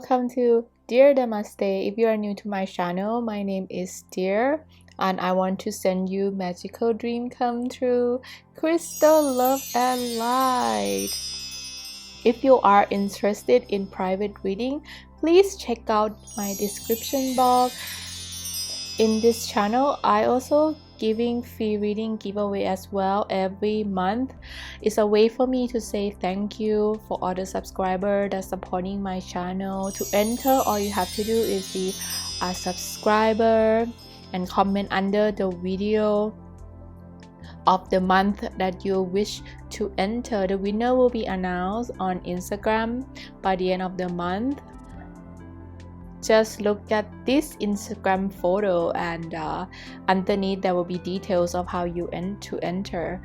welcome to Dear Damaste. If you are new to my channel, my name is Dear and I want to send you magical dream come true, crystal love and light. If you are interested in private reading, please check out my description box. In this channel, I also giving free reading giveaway as well every month. It's a way for me to say thank you for all the subscribers that supporting my channel. To enter, all you have to do is be a subscriber and comment under the video of the month that you wish to enter. The winner will be announced on Instagram by the end of the month. Just look at this Instagram photo and underneath there will be details of how you enter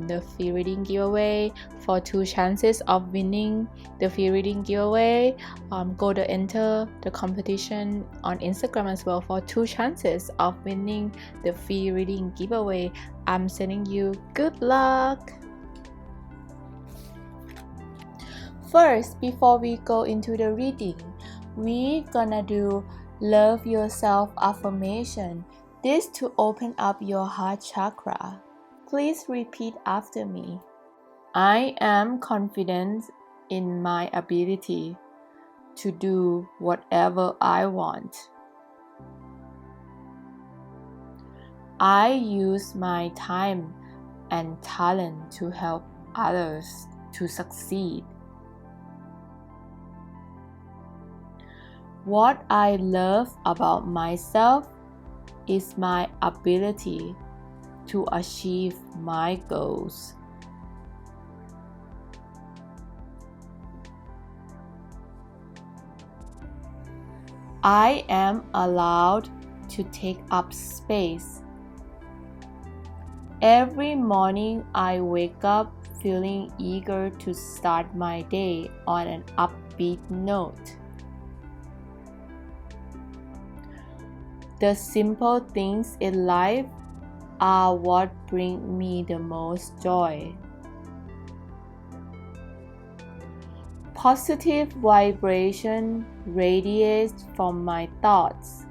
the free reading giveaway. For 2 chances of winning the free reading giveaway, go to enter the competition on Instagram as well for 2 chances of winning the free reading giveaway. I'm sending you good luck. First, before we go into the reading, we're gonna do love yourself affirmation. This to open up your heart chakra. Please repeat after me. I am confident in my ability to do whatever I want. I use my time and talent to help others to succeed. What I love about myself is my ability to achieve my goals. I am allowed to take up space. Every morning I wake up feeling eager to start my day on an upbeat note. The simple things in life are what bring me the most joy. Positive vibration radiates from my thoughts.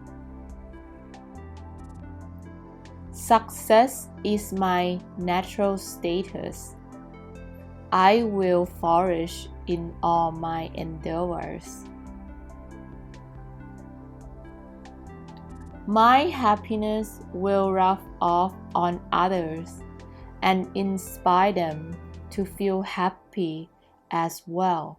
Success is my natural status. I will flourish in all my endeavors. My happiness will rub off on others and inspire them to feel happy as well.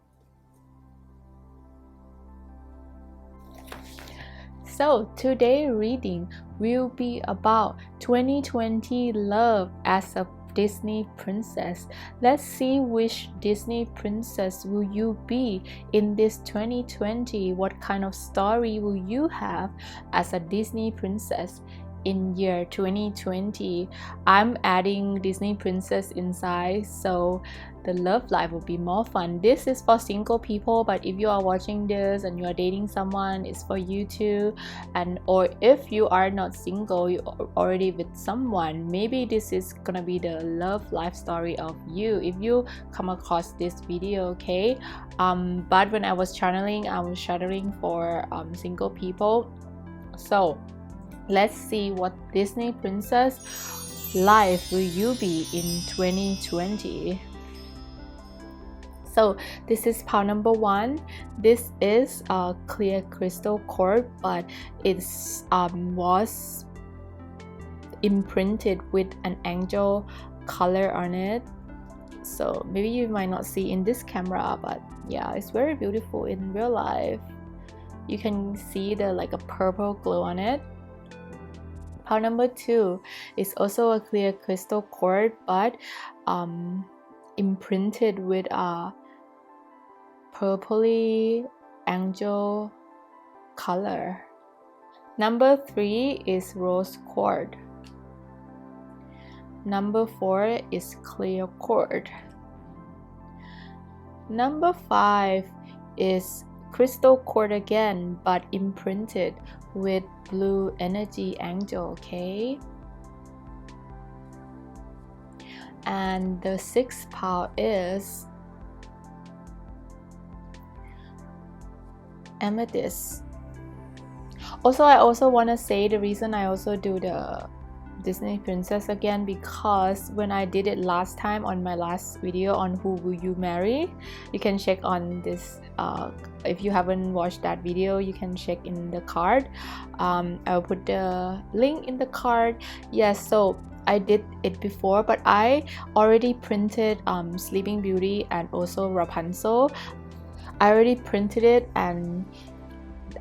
So today's reading will be about 2020 love as a Disney princess. Let's see which Disney princess will you be in this 2020. What kind of story will you have as a Disney princess in year 2020? I'm adding Disney princess inside, so the love life will be more fun. This is for single people, but if you are watching this and you are dating someone, it's for you too. And or if you are not single, you are already with someone, maybe this is gonna be the love life story of you if you come across this video. Okay, but when I was channeling, I was channeling for single people. So let's see what Disney princess life will you be in 2020. So this is pile number 1. This is a clear crystal cord, but it was imprinted with an angel color on it. So maybe you might not see in this camera, but yeah, it's very beautiful in real life. You can see the like a purple glow on it. Pile number 2 is also a clear crystal cord, but imprinted with a purpley angel color. Number 3 is rose cord. Number 4 is clear cord. Number 5 is crystal cord again, but imprinted with blue energy angel. Okay, and the 6th pile is Amethyst. Also, I also want to say the reason I also do the Disney princess again, because when I did it last time on my last video on who will you marry, you can check on this. If you haven't watched that video, you can check in the card. I'll put the link in the card. Yes, so I did it before, but I already printed Sleeping Beauty and also Rapunzel. I already printed it, and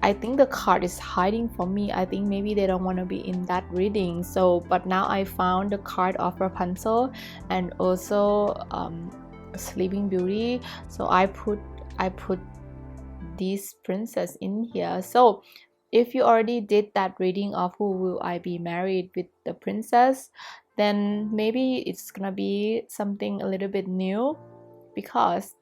I think the card is hiding from me. I think maybe they don't want to be in that reading. So, but now I found the card of Rapunzel and also Sleeping Beauty. So I put this princess in here. So if you already did that reading of who will I be married with the princess, then maybe it's gonna be something a little bit new, because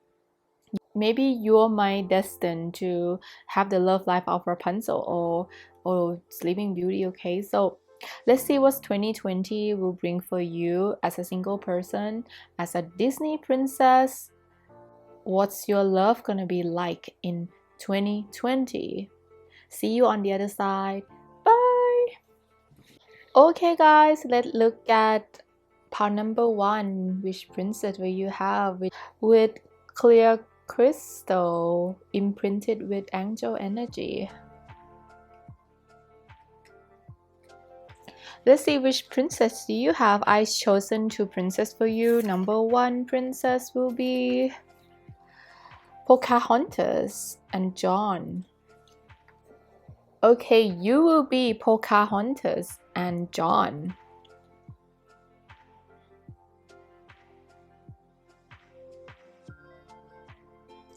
maybe you're my destined to have the love life of Rapunzel or Sleeping Beauty. Okay, so let's see what 2020 will bring for you as a single person, as a Disney princess. What's your love gonna be like in 2020? See you on the other side. Bye. Okay guys, let's look at part number 1. Which princess will you have with clear crystal imprinted with angel energy? Let's see which princess do you have. I chosen 2 princess for you. Number 1 princess will be Pocahontas and John. Okay, you will be Pocahontas and John.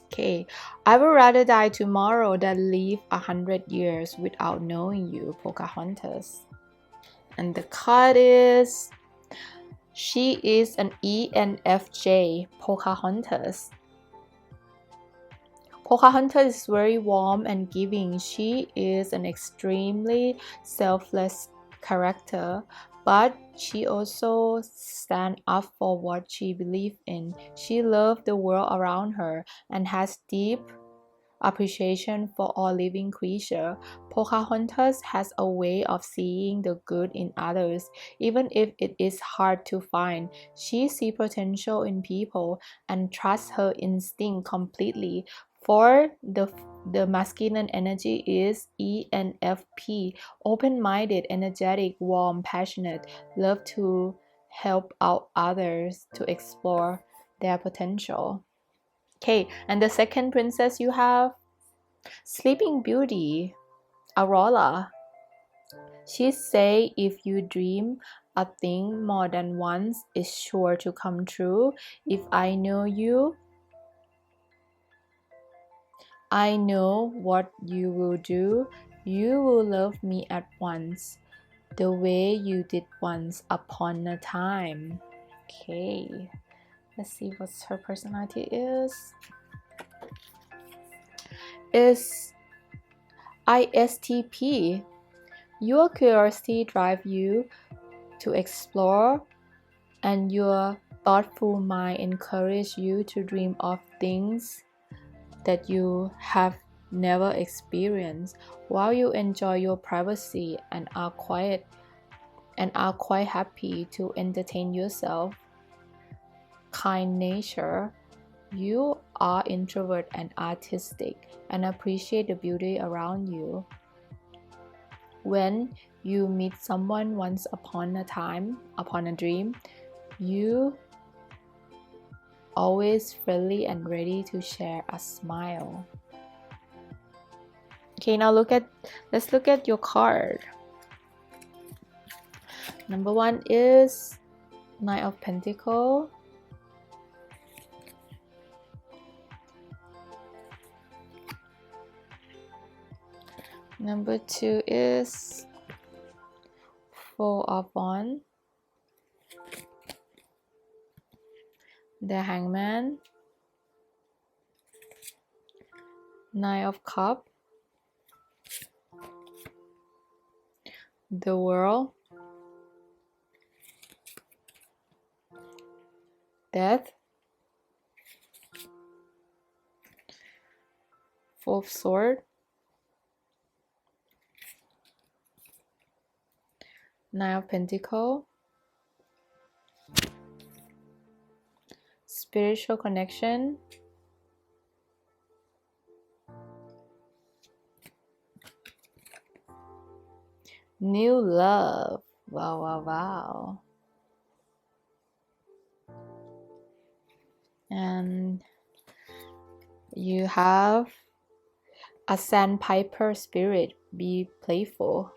Okay, I would rather die tomorrow than live 100 years without knowing you, Pocahontas. And the card is, she is an ENFJ, Pocahontas. Pocahontas is very warm and giving. She is an extremely selfless character, but she also stands up for what she believes in. She loves the world around her and has deep appreciation for all living creatures. Pocahontas has a way of seeing the good in others, even if it is hard to find. She sees potential in people and trusts her instinct completely. For the masculine energy is ENFP, open-minded, energetic, warm, passionate, love to help out others to explore their potential. Okay, and the second princess you have, Sleeping Beauty, Aurora. She say if you dream a thing more than once, it's sure to come true. If I know you, I know what you will do. You will love me at once, the way you did once upon a time. Okay, let's see what her personality is. Is ISTP. Your curiosity drives you to explore, and your thoughtful mind encourages you to dream of things that you have never experienced. While you enjoy your privacy and are quite happy to entertain yourself, kind nature, you are introvert and artistic and appreciate the beauty around you. When you meet someone once upon a dream, you always friendly and ready to share a smile. Okay, now let's look at your card. Number 1 is Knight of Pentacles. Number 2 is Four of Wands. The Hangman. Nine of Cups. The World. Death. Four of Swords. Nine of Pentacles, spiritual connection, new love. Wow, wow, wow. And you have a sandpiper spirit. Be playful.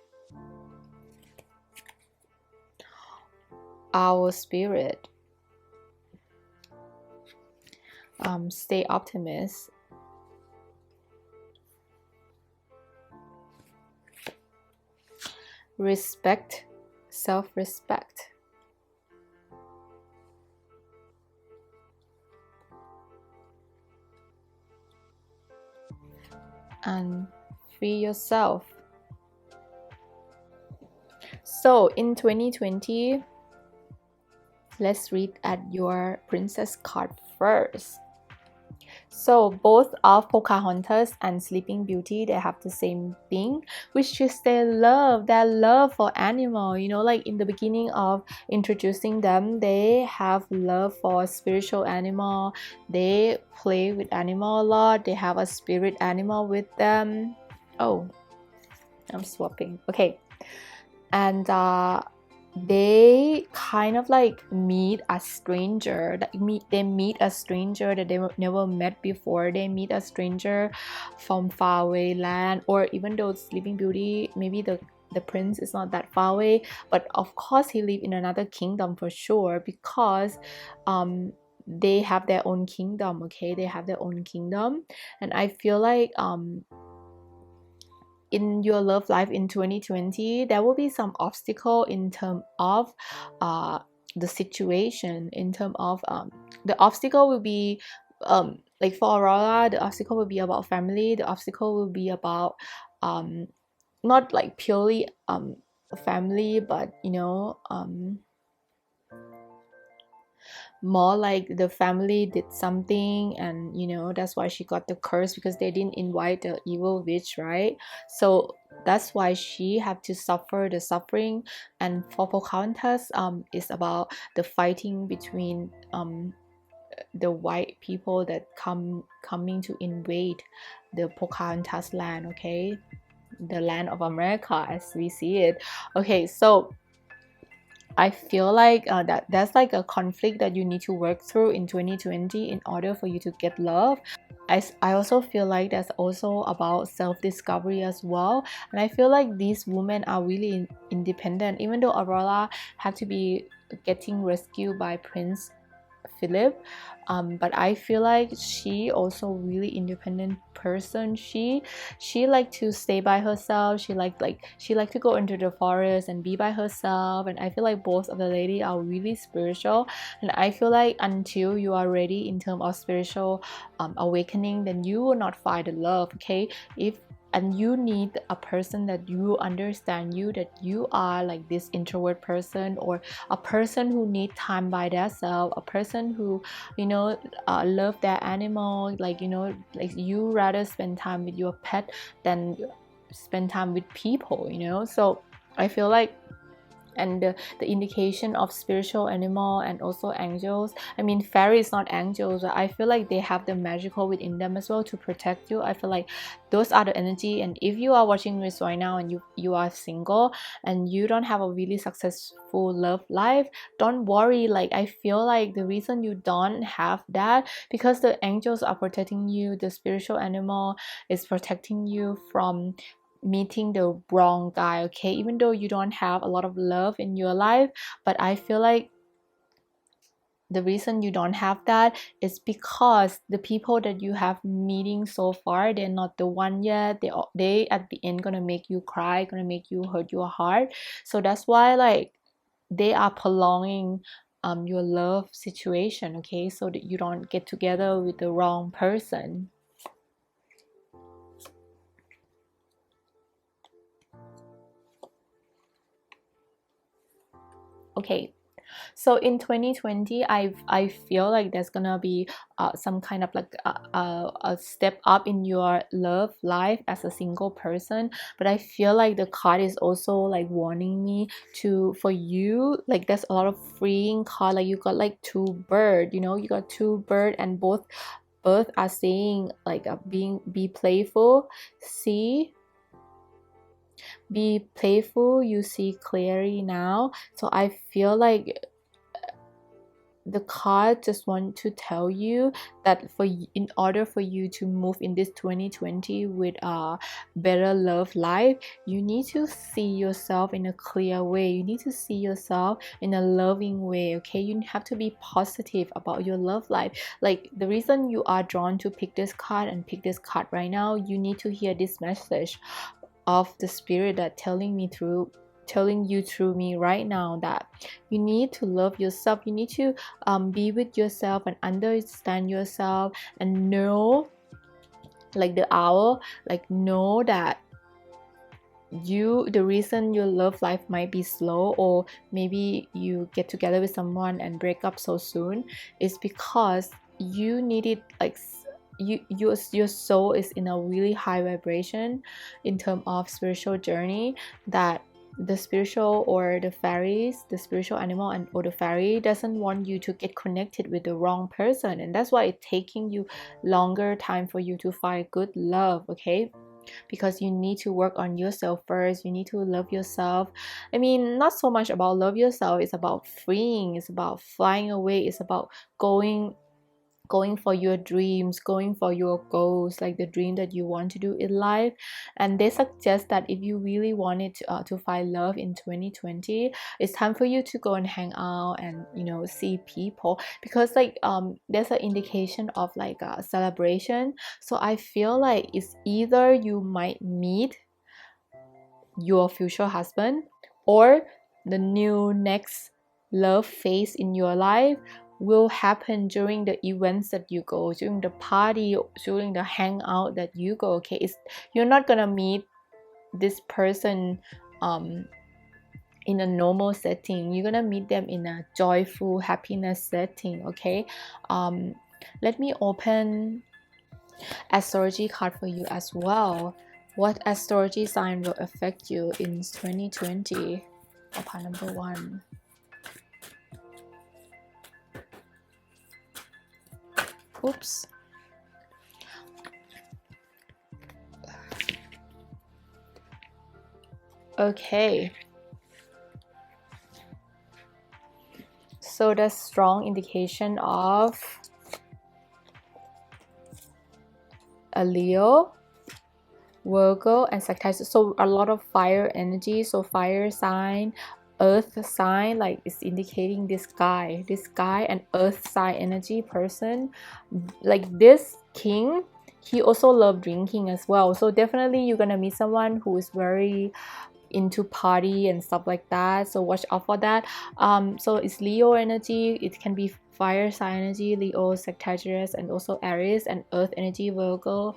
Owl spirit. Stay optimist. Respect, self-respect. And free yourself. So in 2020, let's read at your princess card first. So both of Pocahontas and Sleeping Beauty, they have the same thing, which is their love for animal. You know, like in the beginning of introducing them, they have love for spiritual animal. They play with animal a lot. They have a spirit animal with them. Oh, I'm swapping. Okay. And they kind of like meet a stranger, they meet a stranger that they never met before. They meet a stranger from faraway land, or even though Sleeping Beauty, maybe the prince is not that far away, but of course he lives in another kingdom for sure, because they have their own kingdom. Okay, they have their own kingdom. And I feel like in your love life in 2020, there will be some obstacle in terms of the situation, in terms of the obstacle will be like for Aurora, the obstacle will be about family. The obstacle will be about not like purely family, but you know, more like the family did something, and you know, that's why she got the curse, because they didn't invite the evil witch, right? So that's why she had to suffer the suffering. And for Pocahontas, it's about the fighting between the white people that coming to invade the Pocahontas land. Okay, the land of America as we see it. Okay, so I feel like that's like a conflict that you need to work through in 2020 in order for you to get love. I also feel like that's also about self-discovery as well. And I feel like these women are really independent, even though Aurora had to be getting rescued by Prince Philip, but I feel like she also really independent person. She like to stay by herself. She like to go into the forest and be by herself. And I feel like both of the lady are really spiritual. And I feel like until you are ready in terms of spiritual awakening, then you will not find the love. Okay, if and you need a person that you understand you, that you are like this introvert person, or a person who need time by themselves, a person who, you know, love their animal, like, you know, like you rather spend time with your pet than spend time with people, you know. So I feel like, and the indication of spiritual animal and also angels, I mean fairy is not angels, but I feel like they have the magical within them as well to protect you. I feel like those are the energy. And if you are watching this right now and you are single and you don't have a really successful love life, don't worry. Like I feel like the reason you don't have that, because the angels are protecting you, the spiritual animal is protecting you from meeting the wrong guy. Okay, even though you don't have a lot of love in your life, but I feel like the reason you don't have that is because the people that you have meeting so far, they're not the one yet. They at the end gonna make you cry, gonna make you hurt your heart. So that's why like they are prolonging your love situation. Okay, so that you don't get together with the wrong person. Okay, So in 2020, I feel like there's gonna be some kind of like a step up in your love life as a single person. But I feel like the card is also like warning me to, for you, like there's a lot of freeing card. Like you got like two bird, you know, you got two bird, and both are saying like be playful, see, be playful, you see clearly now. So I feel like the card just want to tell you that in order for you to move in this 2020 with a better love life, you need to see yourself in a clear way. You need to see yourself in a loving way. Okay, you have to be positive about your love life. Like the reason you are drawn to pick this card and pick this card right now, you need to hear this message of the spirit that telling you through me right now, that you need to love yourself. You need to be with yourself and understand yourself, and know, like the owl, like know that the reason your love life might be slow, or maybe you get together with someone and break up so soon, is because you needed like your soul is in a really high vibration in terms of spiritual journey, that the spiritual or the fairies, the spiritual animal and or the fairy doesn't want you to get connected with the wrong person, and that's why it's taking you longer time for you to find good love. Okay, because you need to work on yourself first. You need to love yourself. I mean, not so much about love yourself, it's about freeing, it's about flying away, it's about going for your dreams, going for your goals, like the dream that you want to do in life. And they suggest that if you really wanted to find love in 2020, it's time for you to go and hang out and, you know, see people, because like there's an indication of like a celebration. So I feel like it's either you might meet your future husband, or the new next love phase in your life will happen during the events that you go, during the party, during the hangout that you go. Okay, you're not gonna meet this person in a normal setting. You're gonna meet them in a joyful happiness setting. Okay, let me open astrology card for you as well. What astrology sign will affect you in 2020? Card number 1. Oops. Okay. So the strong indication of a Leo, Virgo and Sagittarius. So a lot of fire energy. So fire sign, earth sign, like it's indicating this guy and earth sign energy person. Like this king, he also love drinking as well. So definitely you're gonna meet someone who is very into party and stuff like that, so watch out for that. So it's Leo energy, it can be fire sign energy, Leo, Sagittarius and also Aries, and earth energy, Virgo,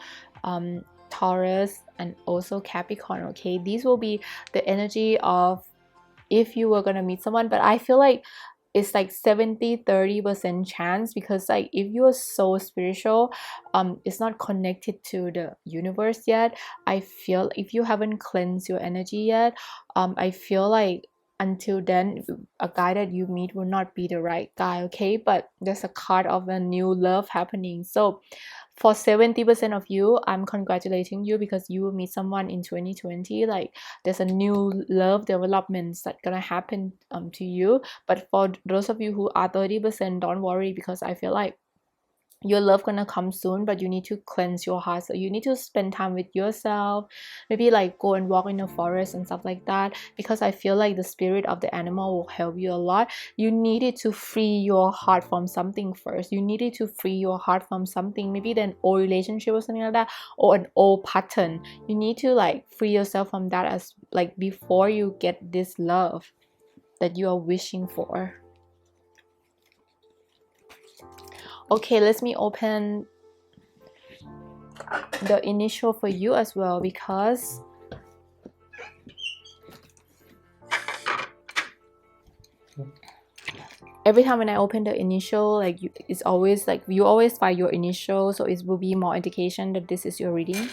Taurus and also Capricorn. Okay, these will be the energy of if you were gonna meet someone. But I feel like it's like 70-30% chance, because like if you are so spiritual, it's not connected to the universe yet. I feel if you haven't cleansed your energy yet, I feel like until then a guy that you meet will not be the right guy. Okay, but there's a card of a new love happening. So for 70% of you, I'm congratulating you, because you will meet someone in 2020. Like there's a new love developments that gonna happen to you. But for those of you who are 30%, don't worry, because I feel like your love gonna come soon, but you need to cleanse your heart. So you need to spend time with yourself, maybe like go and walk in the forest and stuff like that, because I feel like the spirit of the animal will help you a lot. You needed to free your heart from something first. You needed to free your heart from something, maybe an old relationship or something like that, or an old pattern. You need to like free yourself from that, as like before you get this love that you are wishing for. Okay, let me open the initial for you as well, because every time when I open the initial, like it's always like you always find your initial, so it will be more indication that this is your reading.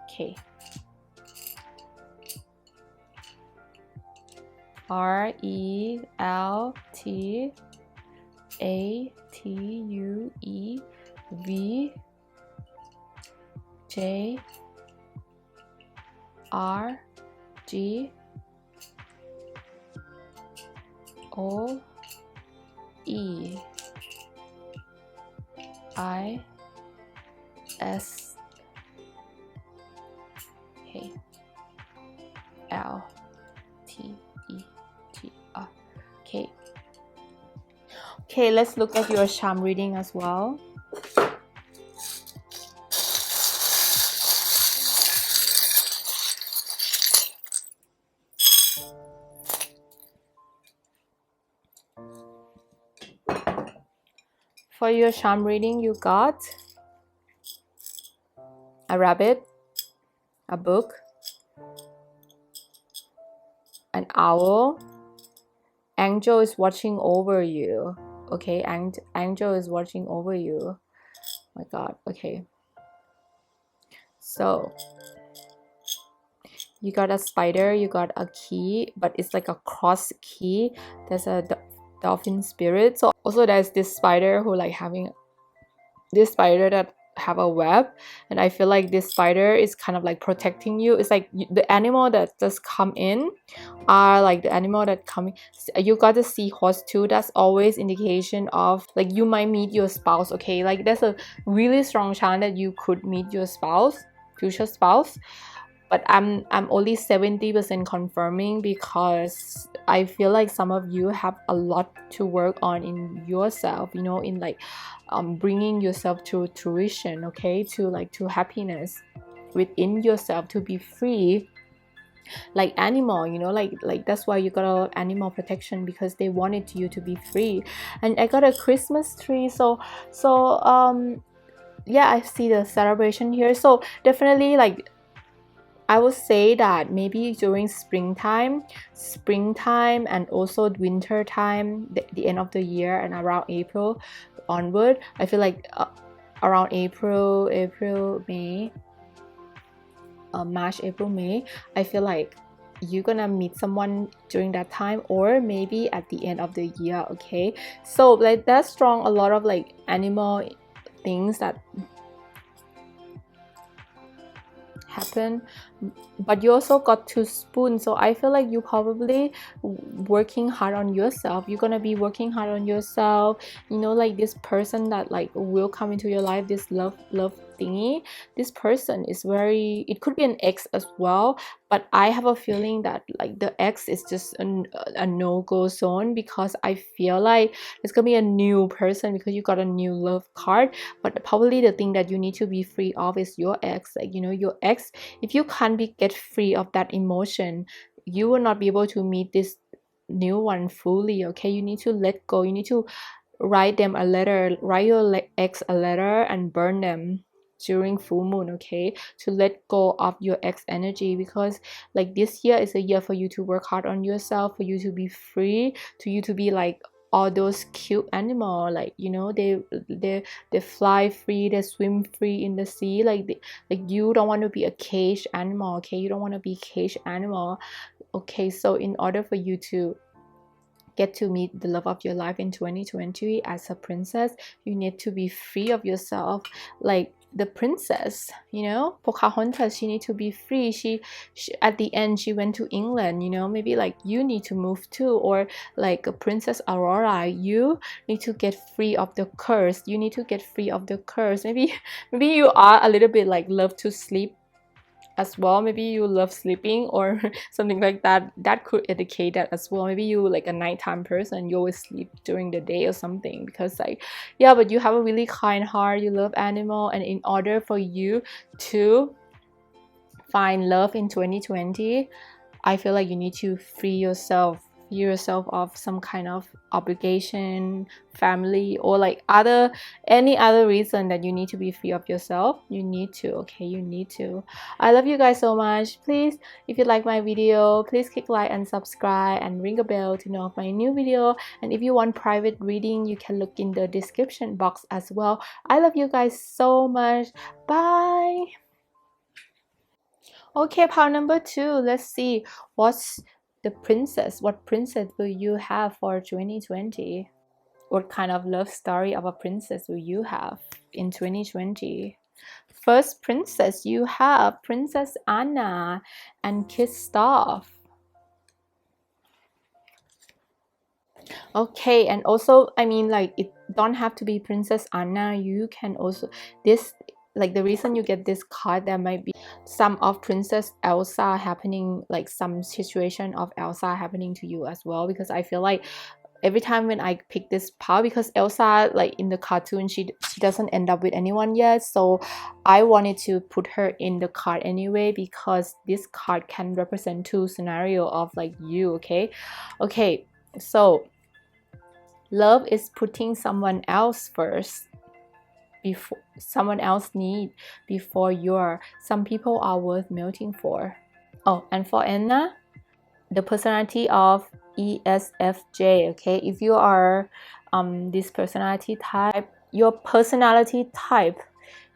Okay. RELTEGR. Okay. Okay, let's look at your charm reading as well. For your charm reading, you got a rabbit, a book, an owl. Angel is watching over you. Okay, angel is watching over you. Oh my god. Okay, so you got a spider, you got a key, but it's like a cross key. There's a dolphin spirit. So also there's this spider who like having this spider that have a web, and I feel like this spider is kind of like protecting you. It's like the animal that just come in are like the animal that come. You got the seahorse too. That's always indication of like you might meet your spouse. Okay, like there's a really strong chance that you could meet your spouse, future spouse. But I'm only 70% confirming, because I feel like some of you have a lot to work on in yourself, you know, in like bringing yourself to fruition, okay, to happiness within yourself, to be free like animal, you know, like that's why you got a animal protection, because they wanted you to be free. And I got a Christmas tree, so yeah, I see the celebration here. So definitely, like I would say that maybe during springtime and also winter time, the end of the year and around April onward, I feel like around April, May, March, April, May, I feel like you're gonna meet someone during that time, or maybe at the end of the year. Okay, so like that's strong, a lot of like animal things that happen. But you also got 2 spoons, so I feel like you probably working hard on yourself. You're gonna be working hard on yourself, you know, like this person that like will come into your life, this love thingy. This person is very, it could be an ex as well, but I have a feeling that like the ex is just a no-go zone, because I feel like it's gonna be a new person, because you got a new love card. But probably the thing that you need to be free of is your ex. Like, you know, your ex, if you can't get free of that emotion, you will not be able to meet this new one fully. Okay, you need to let go. You need to write them a letter, write your ex a letter and burn them during full moon, okay, to let go of your ex energy. Because like this year is a year for you to work hard on yourself, for you to be free, to you to be like all those cute animal, like, you know, they fly free, they swim free in the sea, like you don't want to be a caged animal. Okay, you don't want to be caged animal. Okay, so in order for you to get to meet the love of your life in 2020 as a princess, you need to be free of yourself, like the princess, you know, Pocahontas. She need to be free. She at the end she went to England, you know. Maybe like you need to move too, or like a Princess Aurora, you need to get free of the curse. You need to get free of the curse. Maybe you are a little bit like love to sleep as well. Maybe you love sleeping or something like that. That could indicate that as well. Maybe you like a nighttime person, you always sleep during the day or something. Because like, yeah, but you have a really kind heart, you love animal, and in order for you to find love in 2020, I feel like you need to free yourself yourself of some kind of obligation, family, or like any other reason that you need to be free of yourself, you need to. Okay, you need to. I love you guys so much. Please, if you like my video, please click like and subscribe and ring a bell to know of my new video. And if you want private reading, you can look in the description box as well. I love you guys so much. Bye. Okay, part number 2. Let's see what's what princess will you have for 2020? What kind of love story of a princess will you have in 2020? First princess, you have Princess Anna and Kristoff. Okay, and also, I mean, like, it don't have to be Princess Anna. You can also, this, like, the reason you get this card, there might be some of Princess Elsa happening, like some situation of Elsa happening to you as well, because I feel like every time when I pick this part, because Elsa, like in the cartoon, she doesn't end up with anyone yet, so I wanted to put her in the card anyway, because this card can represent 2 scenario of like you. Okay, so love is putting someone else first, before someone else need, before your. Some people are worth melting for. Oh, and for Anna, the personality of ESFJ. Okay, if you are this personality type, your personality type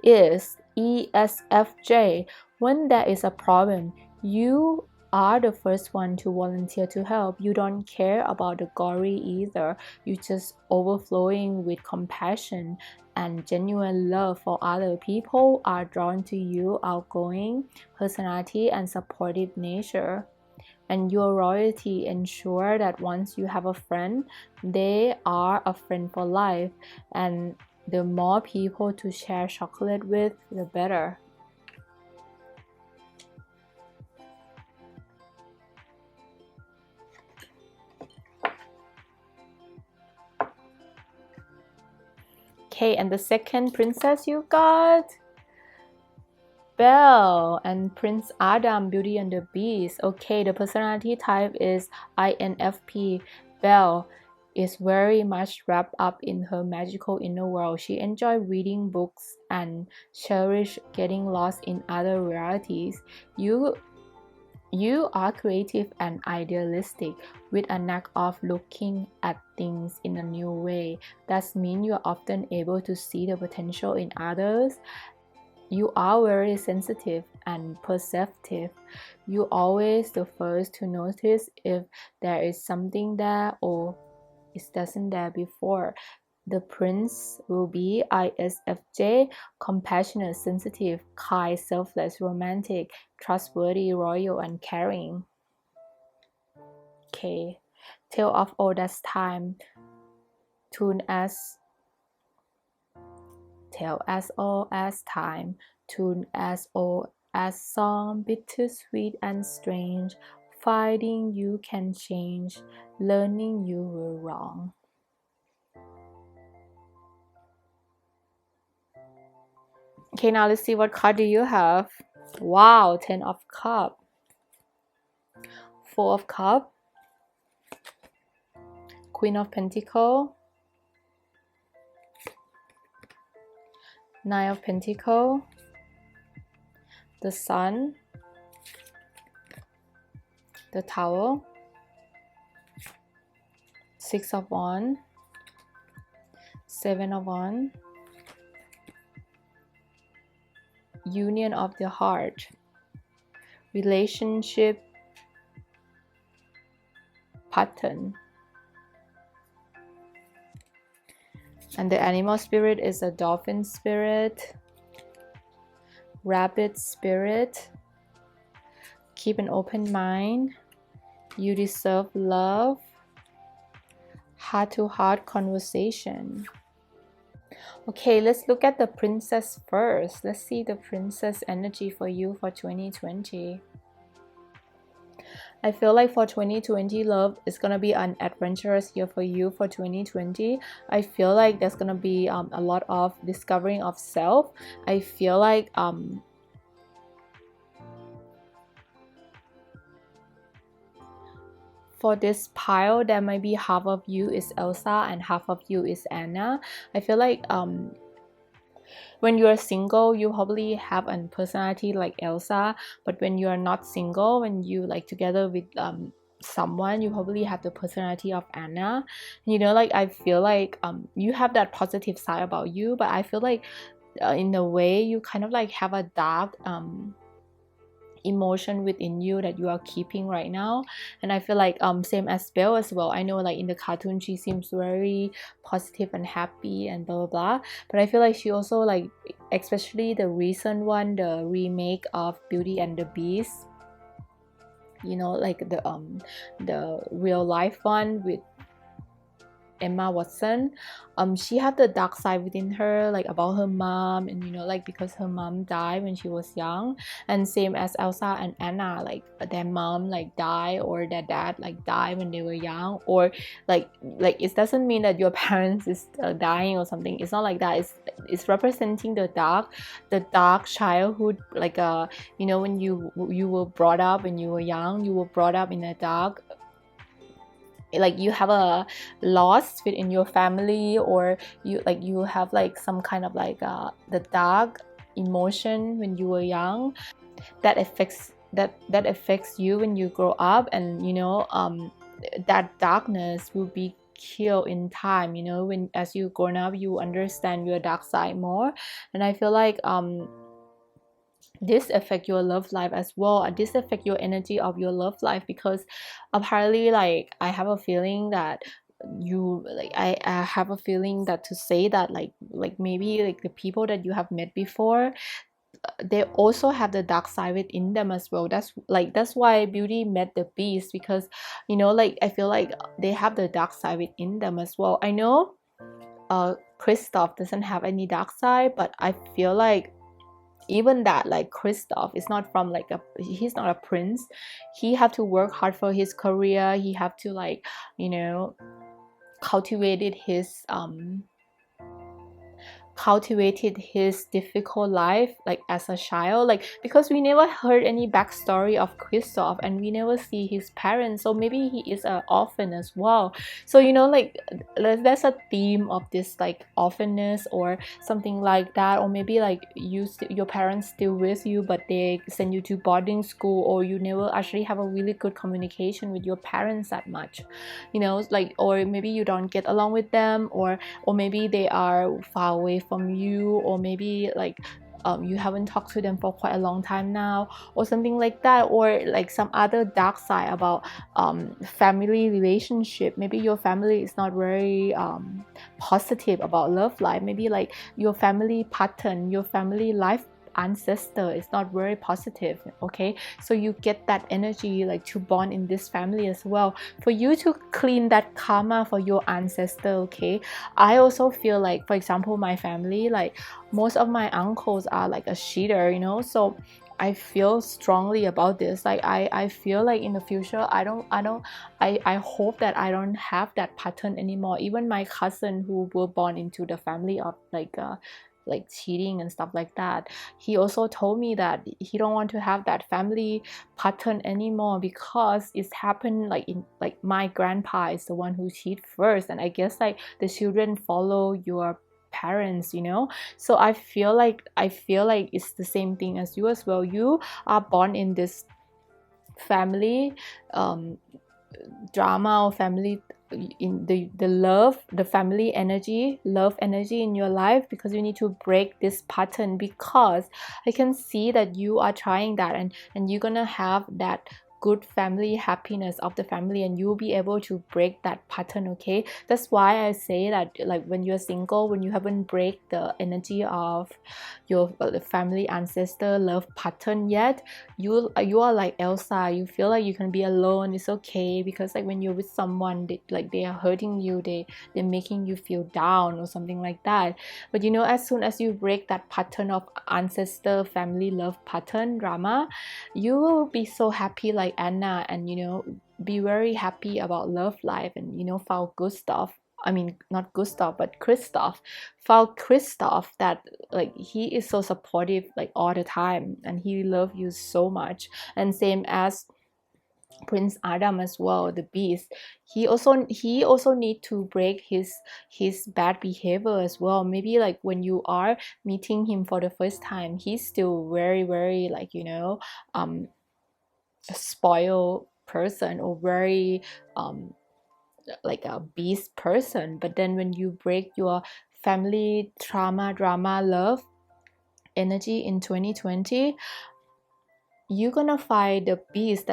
is ESFJ. When there is a problem, you are the first one to volunteer to help. You don't care about the gory either. You just overflowing with compassion and genuine love for other people, are drawn to you, outgoing personality and supportive nature. And your royalty ensure that once you have a friend, they are a friend for life, and the more people to share chocolate with, the better. Okay, and the second princess you got, Belle and Prince Adam, Beauty and the Beast. Okay, the personality type is INFP. Belle is very much wrapped up in her magical inner world. She enjoys reading books and cherish getting lost in other realities. You are creative and idealistic, with a knack of looking at things in a new way. That means you are often able to see the potential in others. You are very sensitive and perceptive. You always the first to notice if there is something there or it doesn't there before. The prince will be ISFJ, compassionate, sensitive, kind, selfless, romantic, trustworthy, loyal, and caring. Okay, tale of oldest time, tune as tale as old as time, tune as old as song, bittersweet and strange. Finding you can change, learning you were wrong. Okay, now let's see what card do you have. Wow, 10 of Cup, 4 of Cup, Queen of Pentacle, 9 of Pentacle, the Sun, the Tower, 6 of Wands, 7 of Wands, Union of the Heart, relationship pattern. And the animal spirit is a dolphin spirit, rabbit spirit. Keep an open mind. You deserve love. Heart-to-heart conversation. Okay, let's look at the princess first. Let's see the princess energy for you for 2020. I feel like for 2020, love is gonna be an adventurous year for you for 2020. I feel like there's gonna be a lot of discovering of self. I feel like for this pile, there might be half of you is Elsa and half of you is Anna. I feel like when you are single, you probably have a personality like Elsa, but when you are not single, when you like together with someone, you probably have the personality of Anna. You know, like I feel like you have that positive side about you, but I feel like in a way you kind of like have a dark emotion within you that you are keeping right now. And I feel like same as Belle as well. I know like in the cartoon she seems very positive and happy and blah blah blah, but I feel like she also like, especially the recent one, the remake of Beauty and the Beast, you know, like the real life one with Emma Watson, she had the dark side within her, like about her mom, and you know, like because her mom died when she was young, and same as Elsa and Anna, like their mom like died or their dad like died when they were young, or like it doesn't mean that your parents is dying or something. It's not like that. It's representing the dark childhood, like you know, when you were brought up when you were young, you were brought up in a dark, like you have a loss within your family, or you have like some kind of like the dark emotion when you were young that affects you when you grow up, and you know that darkness will be killed in time, you know, when as you grown up you understand your dark side more. And I feel like this affect your love life as well, this affect your energy of your love life, because apparently like I have a feeling that you like I have a feeling that to say that like maybe like the people that you have met before, they also have the dark side within them as well. That's why Beauty met the Beast, because you know, like I feel like they have the dark side within them as well. I know Kristoff doesn't have any dark side, but I feel like even that, like Kristoff is not from like he's not a prince. He have to work hard for his career. He have to like, you know, cultivated his difficult life like as a child, like because we never heard any backstory of Kristoff and we never see his parents, so maybe he is an orphan as well. So you know, like there's a theme of this like orphanness or something like that, or maybe like your parents still with you but they send you to boarding school, or you never actually have a really good communication with your parents that much, you know, like, or maybe you don't get along with them, or maybe they are far away from you, or maybe like you haven't talked to them for quite a long time now, or something like that, or like some other dark side about family relationship. Maybe your family is not very positive about love life. Maybe like your family pattern, your family life ancestor is not very positive. Okay, so you get that energy like to bond in this family as well, for you to clean that karma for your ancestor. Okay, I also feel like, for example, my family, like most of my uncles are like a cheater, you know, so I feel strongly about this. Like I feel like in the future I hope that I don't have that pattern anymore. Even my cousin who were born into the family of like cheating and stuff like that, he also told me that he don't want to have that family pattern anymore, because it's happened like in like my grandpa is the one who cheat first, and I guess like the children follow your parents, you know. So I feel like it's the same thing as you as well. You are born in this family um drama, or family, in the love, the family energy, love energy in your life, because you need to break this pattern, because I can see that you are trying that, and you're gonna have that good family happiness of the family, and you'll be able to break that pattern. Okay, that's why I say that like when you're single, when you haven't break the energy of your family ancestor love pattern yet, you are like Elsa. You feel like you can be alone, it's okay, because like when you're with someone, they are hurting you, they're making you feel down or something like that. But you know, as soon as you break that pattern of ancestor family love pattern drama, you will be so happy like Anna, and you know, be very happy about love life, and you know, found good stuff. I mean, not Gustav, but Kristoff. Found Kristoff that like he is so supportive like all the time, and he love you so much. And same as Prince Adam as well, the beast. He also need to break his bad behavior as well. Maybe like when you are meeting him for the first time, he's still very, very, like, a spoiled person, or very like a beast person. But then when you break your family trauma, drama, love energy in 2020, you're gonna find the beast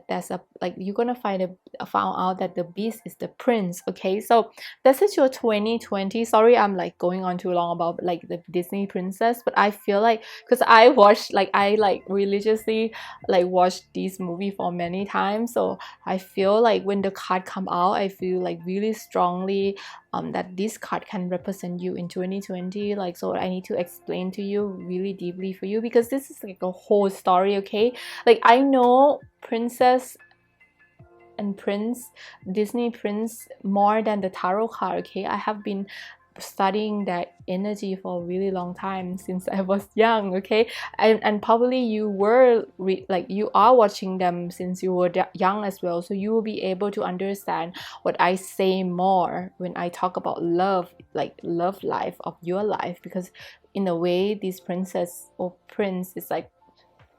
that's a, like, you're gonna found out that the beast is the prince. Okay, so this is your 2020. Sorry, I'm like going on too long about like the Disney princess, but I feel like, because I watched, like, I like religiously like watched this movie for many times, so I feel like when the card come out, I feel like really strongly that this card can represent you in 2020. Like, so I need to explain to you really deeply for you, because this is like a whole story. Okay, like, I know princess and prince, Disney prince, more than the tarot card. Okay, I have been studying that energy for a really long time, since I was young. Okay, and probably you were like, you are watching them since you were young as well, so you will be able to understand what I say more when I talk about love, like love life of your life. Because in a way, this princess or prince is like,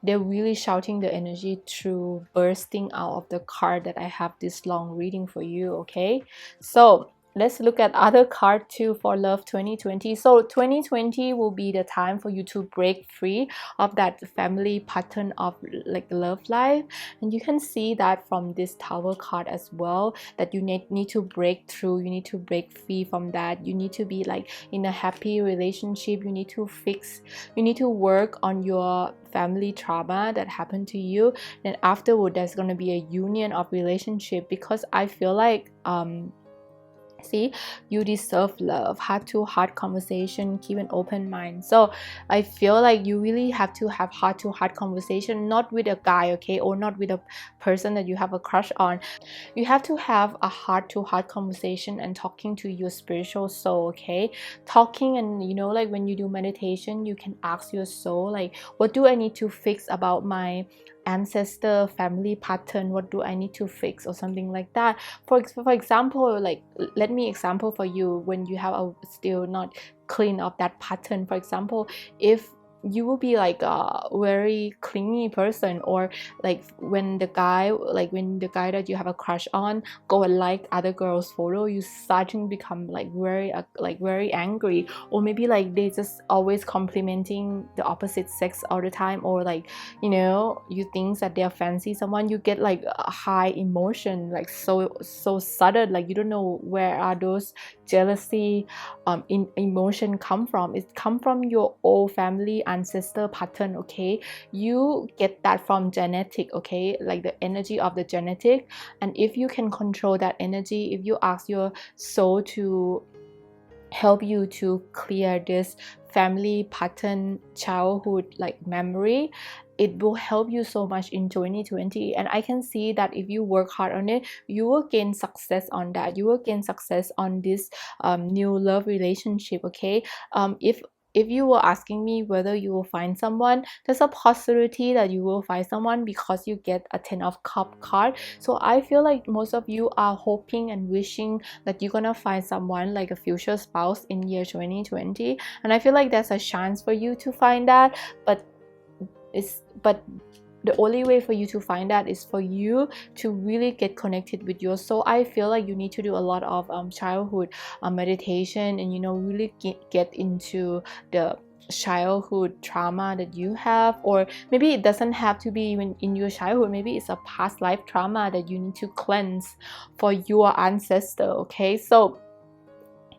they're really shouting the energy through bursting out of the card that I have this long reading for you. Okay, so let's look at other card too for love 2020. So 2020 will be the time for you to break free of that family pattern of like love life, and you can see that from this Tower card as well, that you need to break through, you need to break free from that. You need to be like in a happy relationship. You need to fix, you need to work on your family trauma that happened to you. Then afterward, there's going to be a union of relationship, because I feel like see, you deserve love, heart to heart conversation, keep an open mind. So I feel like you really have to have heart to heart conversation, not with a guy, okay, or not with a person that you have a crush on. You have to have a heart to heart conversation and talking to your spiritual soul. Okay, talking, and like when you do meditation, you can ask your soul, like, what do I need to fix about my ancestor family pattern? What do I need to fix, or something like that. For example, like, let me example for you, when you have a still not clean of that pattern. For example, if you will be like a very clingy person, or like when the guy that you have a crush on go and like other girls photo, you suddenly become like very angry. Or maybe like they just always complimenting the opposite sex all the time, or like, you think that they're fancy someone, you get like a high emotion, like so sudden, like you don't know where are those jealousy in emotion come from. It come from your old family ancestor pattern. Okay, you get that from genetic. Okay, like the energy of the genetic. And if you can control that energy, if you ask your soul to help you to clear this family pattern childhood like memory, it will help you so much in 2020. And I can see that if you work hard on it, you will gain success on that. You will gain success on this new love relationship. Okay, if you were asking me whether you will find someone, there's a possibility that you will find someone, because you get a 10 of cup card. So I feel like most of you are hoping and wishing that you're gonna find someone like a future spouse in year 2020, and I feel like there's a chance for you to find that. But the only way for you to find that is for you to really get connected with your soul. I feel like you need to do a lot of childhood meditation, and really get into the childhood trauma that you have. Or maybe it doesn't have to be even in your childhood, maybe it's a past life trauma that you need to cleanse for your ancestor. Okay, so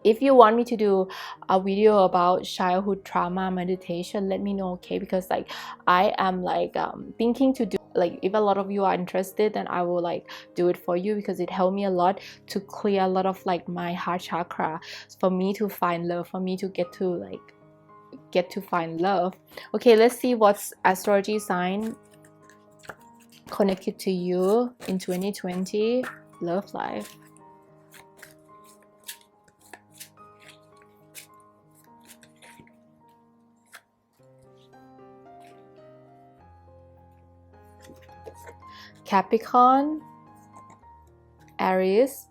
if you want me to do a video about childhood trauma meditation, let me know. Okay, because like I am like thinking to do, like, if a lot of you are interested, then I will like do it for you, because it helped me a lot to clear a lot of like my heart chakra, for me to find love, for me to get to find love. Okay, let's see what's astrology sign connected to you in 2020 love life. Capricorn, Aries,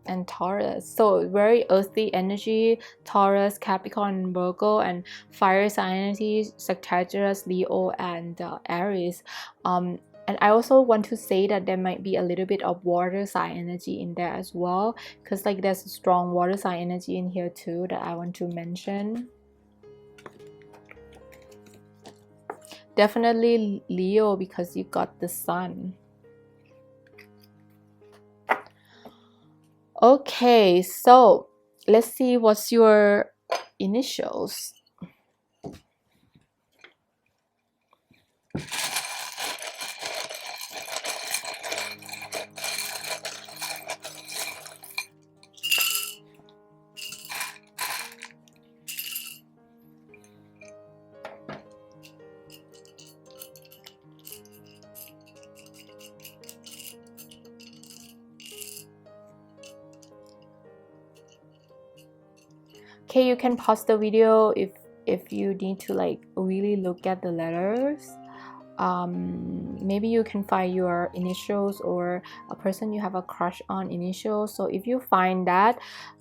and Taurus. So very earthy energy, Taurus, Capricorn, Virgo, and fire sign energy, Sagittarius, Leo, and Aries. And I also want to say that there might be a little bit of water sign energy in there as well, because like there's a strong water sign energy in here too that I want to mention. Definitely Leo, because you got the sun. Okay, so let's see what's your initials. Okay, you can pause the video if you need to like really look at the letters. Maybe you can find your initials or a person you have a crush on initials. So if you find that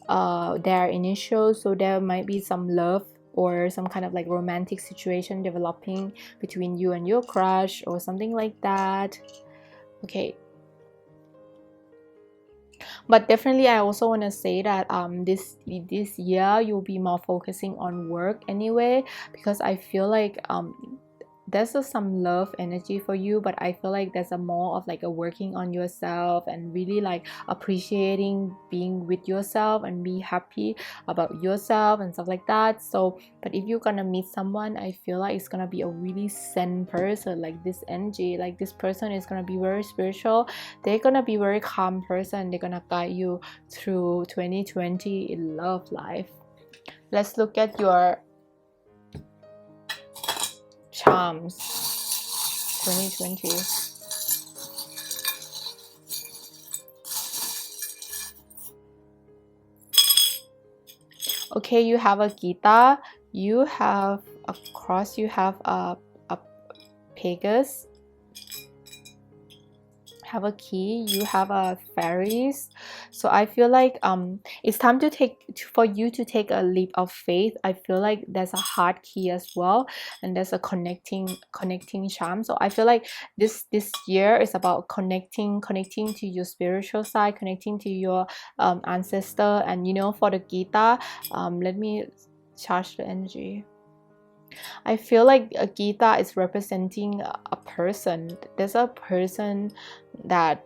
their initials, so there might be some love or some kind of like romantic situation developing between you and your crush or something like that. Okay, but definitely I also want to say that this year you'll be more focusing on work anyway, because I feel like there's some love energy for you, but I feel like there's a more of like a working on yourself and really like appreciating being with yourself and be happy about yourself and stuff like that. So but if you're gonna meet someone, I feel like it's gonna be a really zen person, like this energy, like this person is gonna be very spiritual, they're gonna be very calm person, they're gonna guide you through 2020 in love life. Let's look at your charms 2020. Okay, you have a Gita, you have a cross, you have a Pegasus, have a key, you have a fairies. So I feel like it's time to for you to take a leap of faith. I feel like there's a heart key as well, and there's a connecting charm. So I feel like this year is about connecting to your spiritual side, connecting to your ancestor. And you know, for the Gita, let me charge the energy. I feel like a Gita is representing a person. There's a person that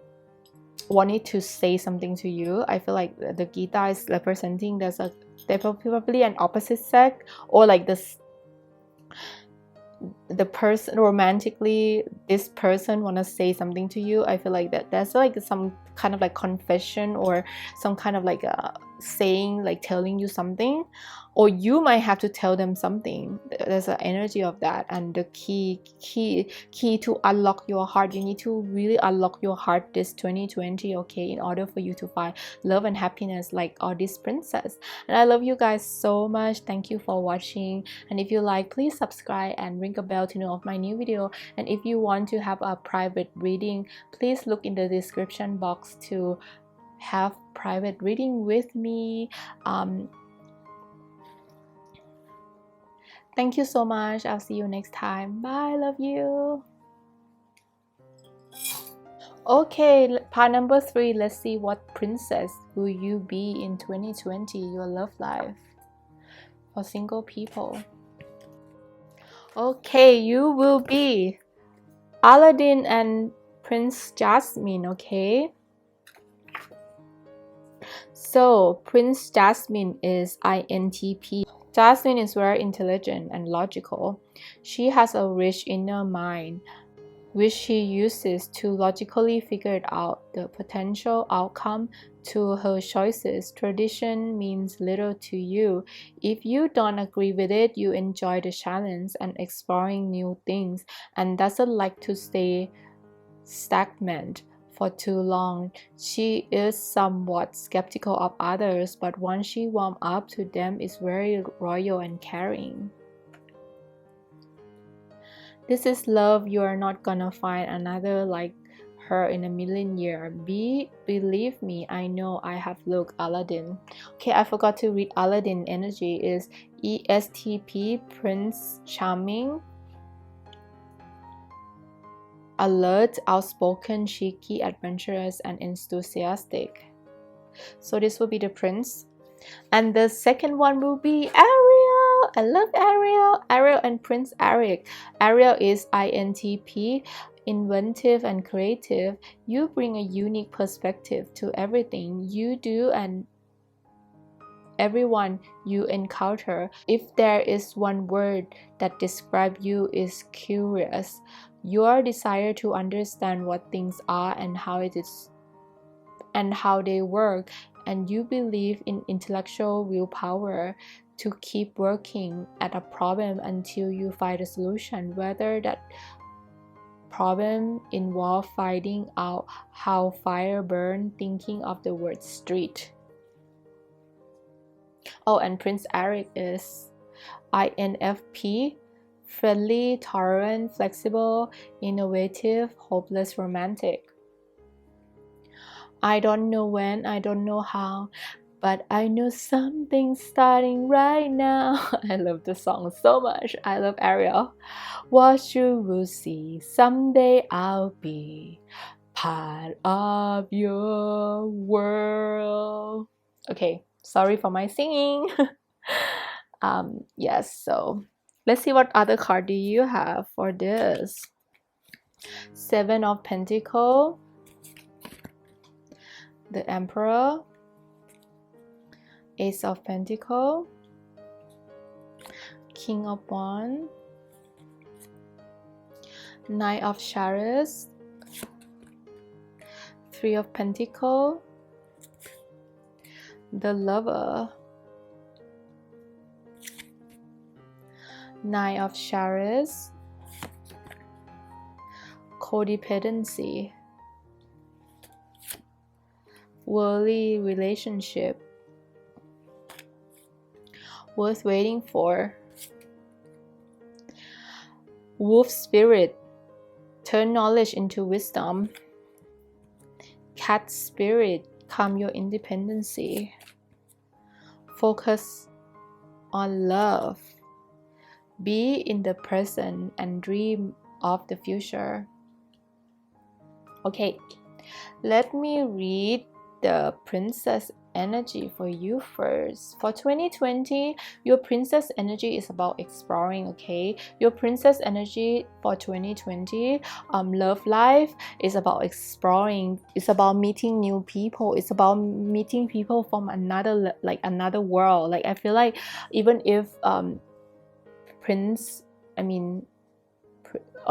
wanted to say something to you. I feel like the Gita is representing there's probably an opposite sex, or like the person romantically, this person want to say something to you. I feel like that's like some kind of like confession or some kind of like saying, like telling you something, or you might have to tell them something. There's an energy of that. And the key to unlock your heart, you need to really unlock your heart this 2020, okay, in order for you to find love and happiness like all this princess. And I love you guys so much. Thank you for watching, and if you like, please subscribe and ring a bell to know of my new video. And if you want to have a private reading, please look in the description box to have private reading with me. Thank you so much. I'll see you next time. Bye. Love you. Okay, part number 3. Let's see what princess will you be in 2020, your love life for single people. Okay, you will be Aladdin and Prince Jasmine, okay? So Prince Jasmine is INTP. Jasmine is very intelligent and logical. She has a rich inner mind, which she uses to logically figure out the potential outcome to her choices. Tradition means little to you. If you don't agree with it, you enjoy the challenge and exploring new things, and doesn't like to stay stagnant for too long. She is somewhat skeptical of others, but once she warms up to them, is very royal and caring. This is love. You are not gonna find another like her in a million years. Believe me, I know I have looked Aladdin. Okay, I forgot to read Aladdin energy is ESTP, Prince Charming, alert, outspoken, cheeky, adventurous, and enthusiastic. So this will be the prince. And the second one will be Ariel. I love Ariel. Ariel and Prince Eric. Ariel is INTP, inventive and creative. You bring a unique perspective to everything you do and everyone you encounter. If there is one word that describes you is curious. Your desire to understand what things are and how it is and how they work, and you believe in intellectual willpower to keep working at a problem until you find a solution, whether that problem involves finding out how fire burns, thinking of the word street. Oh, and Prince Eric is INFP, friendly, tolerant, flexible, innovative, hopeless, romantic. I don't know when, I don't know how, but I know something's starting right now. I love the song so much. I love Ariel. What you will see, someday I'll be part of your world. Okay, sorry for my singing. Yes, so let's see what other card do you have for this. Seven of Pentacles, the Emperor, Ace of Pentacles, King of Wands, Knight of Chariots, Three of Pentacles, the Lover, Knight of Chariots, codependency, worldly relationship, worth waiting for, wolf spirit, turn knowledge into wisdom, cat spirit, calm your independency, focus on love, be in the present and dream of the future. Okay, let me read the princess energy for you first. For 2020, your princess energy is about exploring. Okay, your princess energy for 2020 love life is about exploring. It's about meeting new people. It's about meeting people from another world. Like I feel like even if oh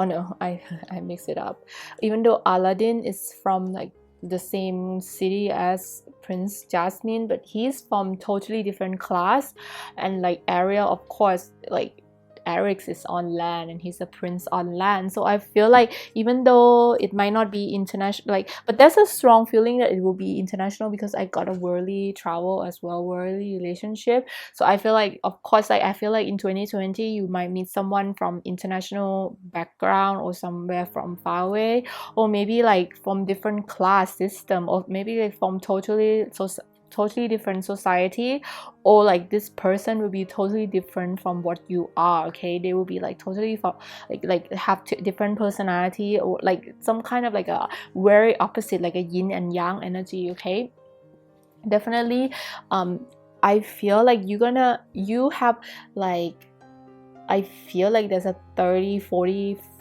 no, I mix it up. Even though Aladdin is from like the same city as Prince Jasmine, but he's from totally different class. And like Ariel, of course, like Eric is on land and he's a prince on land. So I feel like even though it might not be international, like, but there's a strong feeling that it will be international because I got a worldly travel as well, worldly relationship. So I feel like, of course, like I feel like in 2020 you might meet someone from international background or somewhere from far away, or maybe like from different class system, or maybe like from totally different society, or like this person will be totally different from what you are. Okay, they will be like totally like have different personality, or like some kind of like a very opposite, like a yin and yang energy. Okay, definitely I feel like you have like, I feel like there's a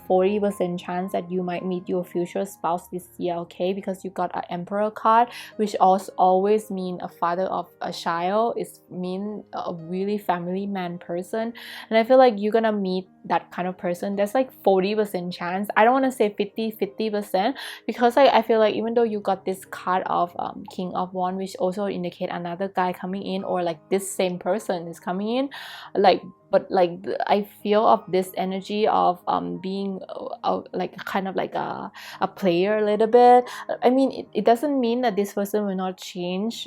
40% chance that you might meet your future spouse this year. Okay, because you got an Emperor card, which also always mean a father of a child. It's mean a really family man person, and I feel like you're gonna meet that kind of person. There's like 40% chance. I don't want to say 50% because like I feel like even though you got this card of King of Wands, which also indicate another guy coming in, or like this same person is coming in, like, but like I feel of this energy of being like kind of like a player a little bit. I mean, it doesn't mean that this person will not change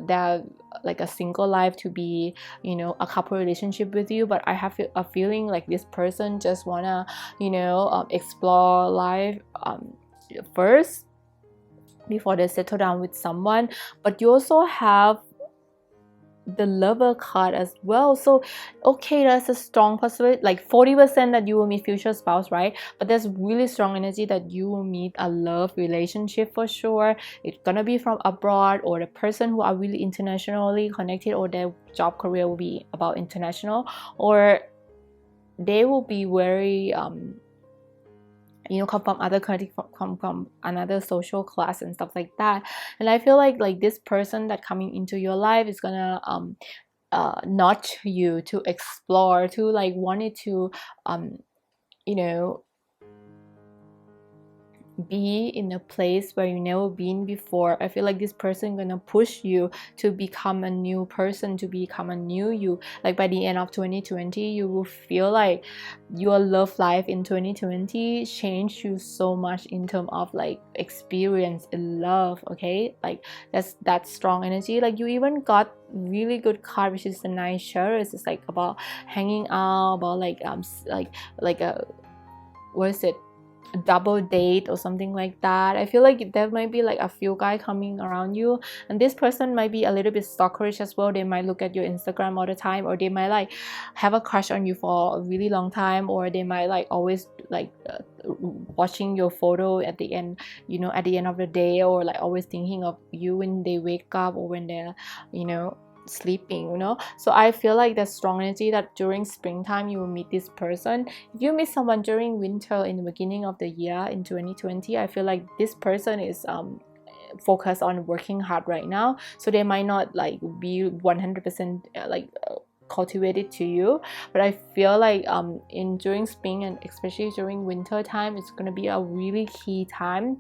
that like a single life to be, you know, a couple relationship with you, but I have a feeling like this person just wanna, you know, explore life first before they settle down with someone. But you also have the lover card as well. So okay, that's a strong possibility, like 40% that you will meet future spouse, right? But there's really strong energy that you will meet a love relationship for sure. It's gonna be from abroad, or the person who are really internationally connected, or their job career will be about international, or they will be very you know, come from other country, come from another social class and stuff like that. And I feel like this person that coming into your life is gonna nudge you to explore, to like wanted to you know, be in a place where you never been before. I feel like this person gonna push you to become a new person, to become a new you. Like by the end of 2020, you will feel like your love life in 2020 changed you so much in terms of like experience in love. Okay, like that's strong energy. Like you even got really good card, which is the nice shirt. It's like about hanging out, about like a, what is it, double date or something like that. I feel like there might be like a few guys coming around you, and this person might be a little bit stalkerish as well. They might look at your Instagram all the time, or they might like have a crush on you for a really long time, or they might like always like watching your photo at the end, you know, at the end of the day, or like always thinking of you when they wake up or when they're, you know, sleeping, you know. So I feel like there's strong energy that during springtime you will meet this person. If you meet someone during winter in the beginning of the year in 2020, I feel like this person is focused on working hard right now, so they might not like be 100% cultivated to you. But I feel like in during spring and especially during winter time, it's gonna be a really key time.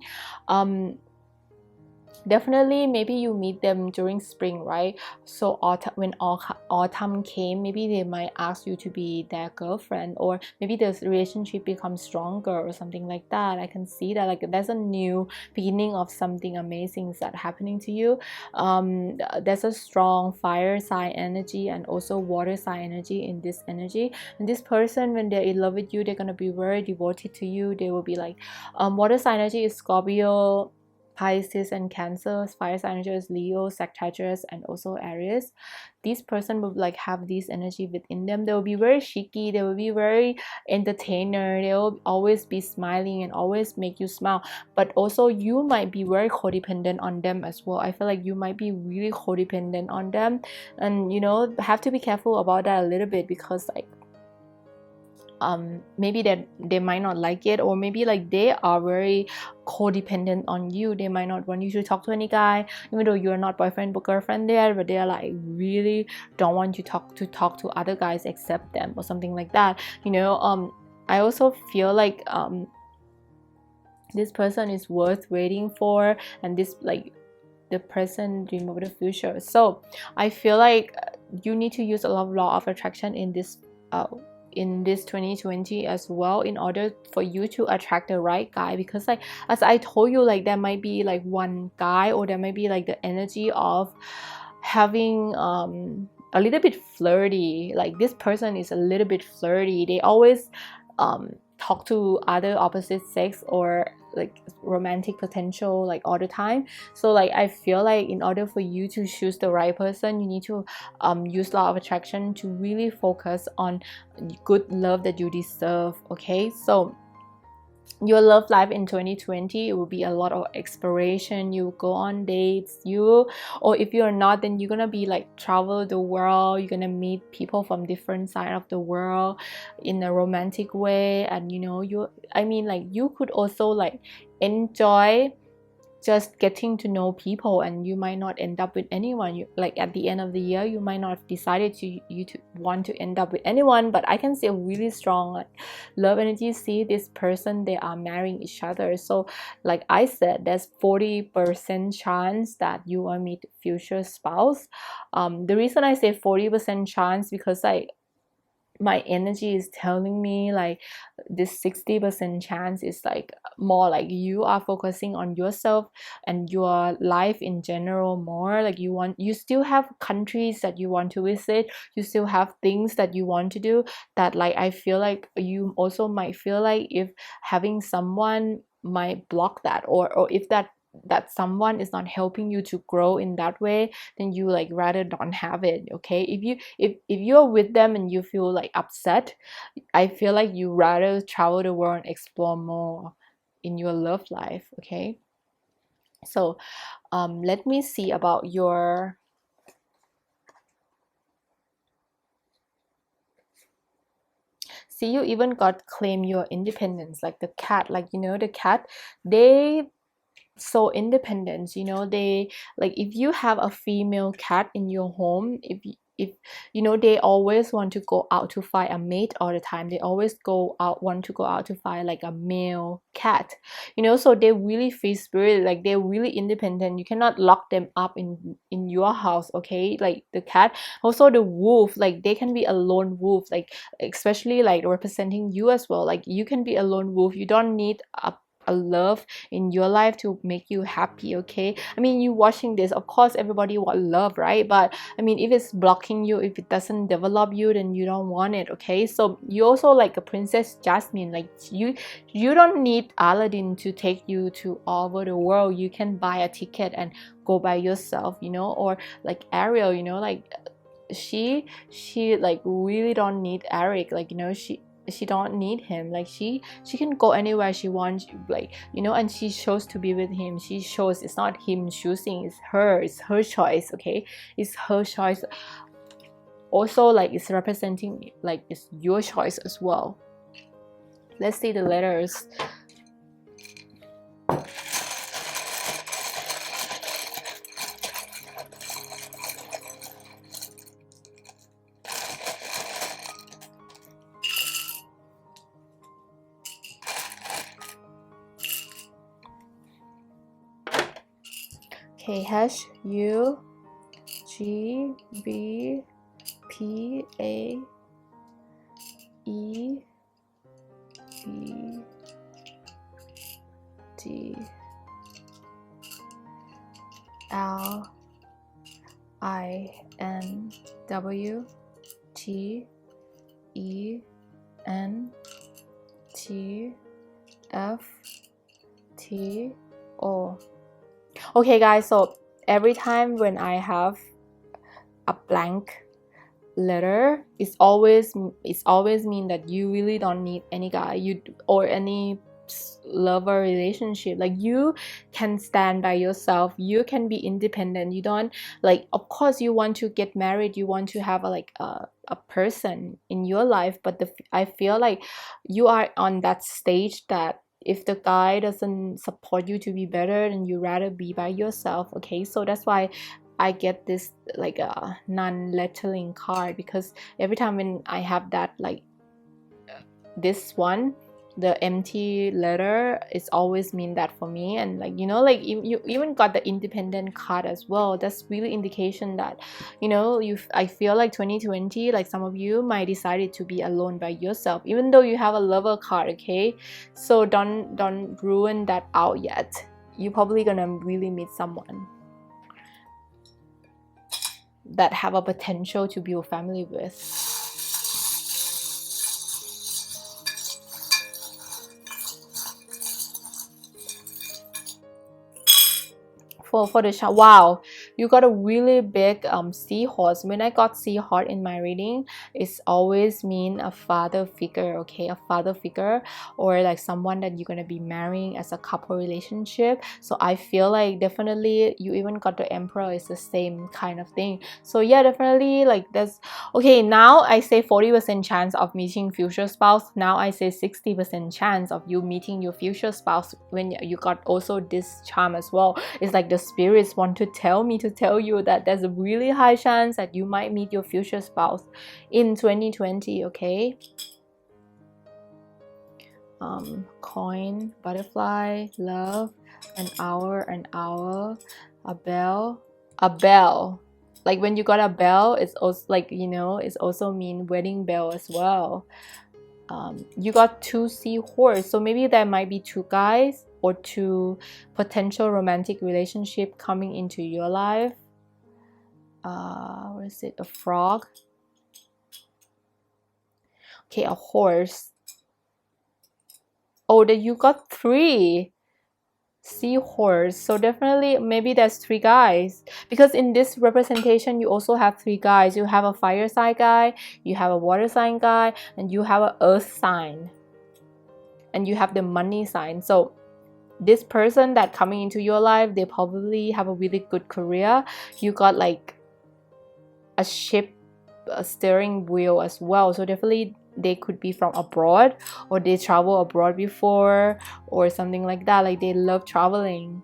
Definitely maybe you meet them during spring, right? So autumn, when autumn came, maybe they might ask you to be their girlfriend, or maybe the relationship becomes stronger or something like that. I can see that like there's a new beginning of something amazing that happening to you. There's a strong fire sign energy and also water sign energy in this energy. And this person, when they're in love with you, they're gonna be very devoted to you. They will be like water sign energy is Scorpio, Pisces and Cancer. Fire signs is Leo, Sagittarius, and also Aries. This person will like have this energy within them. They will be very cheeky. They will be very entertainer. They will always be smiling and always make you smile. But also you might be very codependent on them as well. I feel like you might be really codependent on them, and you know, have to be careful about that a little bit, because like maybe that they might not like it, or maybe like they are very codependent on you. They might not want you to talk to any guy, even though you're not boyfriend but girlfriend there, but they're like really don't want you to talk to other guys except them or something like that, you know. I also feel like this person is worth waiting for, and this like the present dream of the future. So I feel like you need to use a lot of law of attraction in this 2020 as well, in order for you to attract the right guy. Because like as I told you, like there might be like one guy, or there might be like the energy of having a little bit flirty. Like this person is a little bit flirty. They always talk to other opposite sex or like romantic potential like all the time. So like I feel like in order for you to choose the right person, you need to use law of attraction to really focus on good love that you deserve. Okay, so your love life in 2020, it will be a lot of exploration. You go on dates, or if you're not, then you're gonna be like travel the world. You're gonna meet people from different side of the world in a romantic way. And you know, you could also like enjoy just getting to know people, and you might not end up with anyone. Like at the end of the year, you might not have decided to want to end up with anyone, but I can see a really strong like love energy. See this person, they are marrying each other. So like I said, there's 40% chance that you will meet future spouse. The reason I say 40% chance, because like my energy is telling me like this 60% chance is like more like you are focusing on yourself and your life in general more. Like you still have countries that you want to visit, you still have things that you want to do, that like I feel like you also might feel like if having someone might block that, or if that someone is not helping you to grow in that way, then you like rather don't have it. Okay, if you're with them and you feel like upset, I feel like you rather travel the world and explore more in your love life. Okay, so let me see about your. See, you even got claim your independence, like the cat. Like, you know, the cat, they so independent, you know. They like, if you have a female cat in your home, if you know, they always want to go out to find a mate all the time. They always want to go out to find like a male cat, you know. So they really free spirit, like they're really independent. You cannot lock them up in your house. Okay, like the cat. Also the wolf, like they can be a lone wolf, like especially like representing you as well. Like you can be a lone wolf, you don't need a love in your life to make you happy. Okay, I mean, you watching this, of course everybody want love, right? But I mean, if it's blocking you, if it doesn't develop you, then you don't want it. Okay, so you also like a Princess Jasmine, like you don't need Aladdin to take you to all over the world. You can buy a ticket and go by yourself, you know. Or like Ariel, you know, like she like really don't need Eric, like, you know, she don't need him. Like she can go anywhere she wants, like, you know. And she chose to be with him. She shows it's not him choosing, it's her choice. Okay, it's her choice. Also, like it's representing like it's your choice as well. Let's see the letters. Okay, H U G B P A E B D L I N W T E N T F T O. Okay guys, so every time when I have a blank letter, it's always mean that you really don't need any guy, or any lover relationship. Like you can stand by yourself, you can be independent. You don't like, of course you want to get married, you want to have a person in your life, but I feel like you are on that stage that if the guy doesn't support you to be better, then you rather be by yourself. Okay, so that's why I get this like a non-lettering card, because every time when I have that, like this one, the empty letter, it's always mean that for me. And like, you know, like you even got the independent card as well. That's really indication that, you know, I feel like 2020, like some of you might decided to be alone by yourself, even though you have a lover card. Okay, so don't ruin that out yet. You're probably gonna really meet someone that have a potential to build family with. For the child, wow, you got a really big seahorse. When I got seahorse in my reading, it's always mean a father figure. Okay, a father figure, or like someone that you're gonna be marrying as a couple relationship. So I feel like definitely you even got the emperor, is the same kind of thing. So yeah, definitely like that's okay. Now I say 40% chance of meeting future spouse. Now I say 60% chance of you meeting your future spouse, when you got also this charm as well. It's like the spirits want to tell you that there's a really high chance that you might meet your future spouse in 2020. Okay, coin, butterfly, love, an hour, a bell, Like when you got a bell, it's also like, you know, it's also mean wedding bell as well. You got 2 seahorse, so maybe there might be 2 guys or 2 potential romantic relationship coming into your life. What is it? A frog. Okay, a horse. Oh, that you got 3 seahorse, so definitely maybe there's 3 guys, because in this representation you also have 3 guys. You have a fire sign guy, you have a water sign guy, and you have an earth sign, and you have the money sign. So this person that coming into your life, they probably have a really good career. You got like a ship, a steering wheel as well, so definitely they could be from abroad, or they travel abroad before, or something like that. Like they love traveling.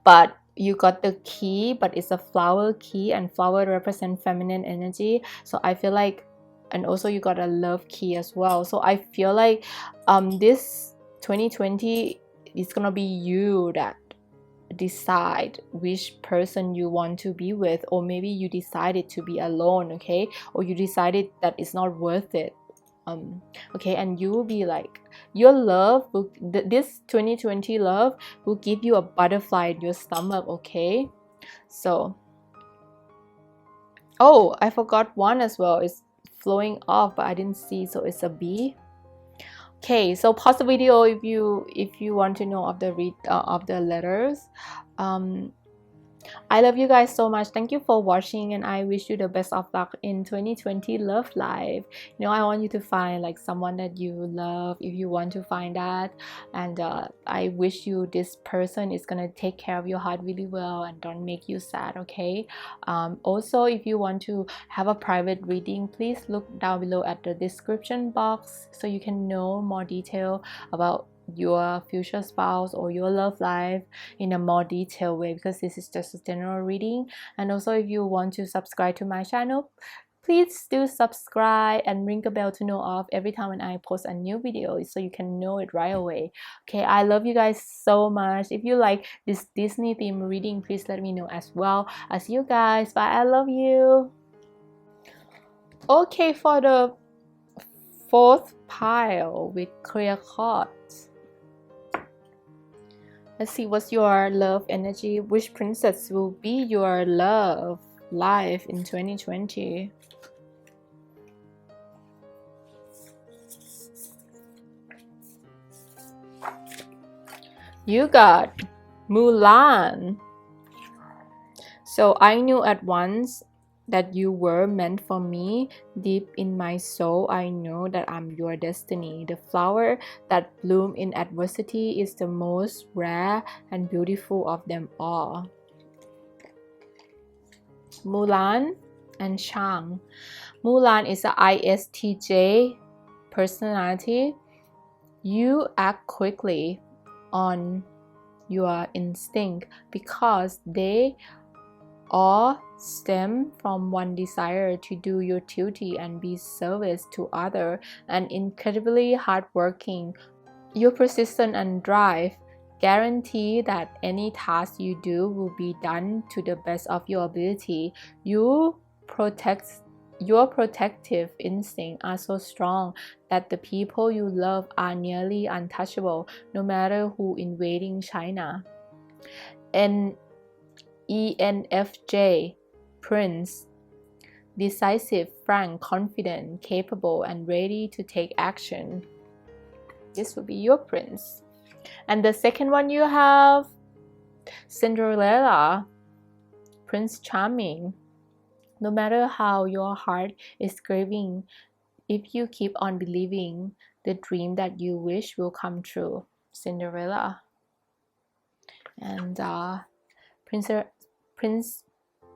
But you got the key, but it's a flower key, and flower represent feminine energy, so I feel like, and also you got a love key as well. So I feel like this 2020 is gonna be you that decide which person you want to be with, or maybe you decided to be alone, okay, or you decided that it's not worth it. Okay, and you will be like, your love will, this 2020 love will give you a butterfly in your stomach, okay. So, oh, I forgot one as well. It's flowing off, but I didn't see, so it's a bee. Okay, so pause the video if you want to know of the letters. I love you guys so much. Thank you for watching, and I wish you the best of luck in 2020 love life. You know, I want you to find like someone that you love if you want to find that, and I wish you this person is gonna take care of your heart really well and don't make you sad, okay. Also, if you want to have a private reading, please look down below at the description box so you can know more detail about your future spouse or your love life in a more detailed way, because this is just a general reading. And also, if you want to subscribe to my channel, please do subscribe and ring the bell to know of every time when I post a new video, so you can know it right away. Okay, I love you guys so much. If you like this Disney theme reading, please let me know as well. I'll see you guys. Bye. I love you. Okay, for the 4th pile with clear cards, let's see what's your love energy. Which princess will be your love life in 2020? You got Mulan. So I knew at once that you were meant for me. Deep in my soul, I know that I'm your destiny. The flower that blooms in adversity is the most rare and beautiful of them all. Mulan and Shang. Mulan is a ISTJ personality. You act quickly on your instinct because they all stem from one desire to do your duty and be service to others, and incredibly hardworking. Your persistence and drive guarantee that any task you do will be done to the best of your ability. Your protective instincts are so strong that the people you love are nearly untouchable, no matter who invading China. And ENFJ, Prince, decisive, frank, confident, capable, and ready to take action. This will be your prince. And the second one you have Cinderella, Prince Charming. No matter how your heart is grieving, if you keep on believing, the dream that you wish will come true. Cinderella. And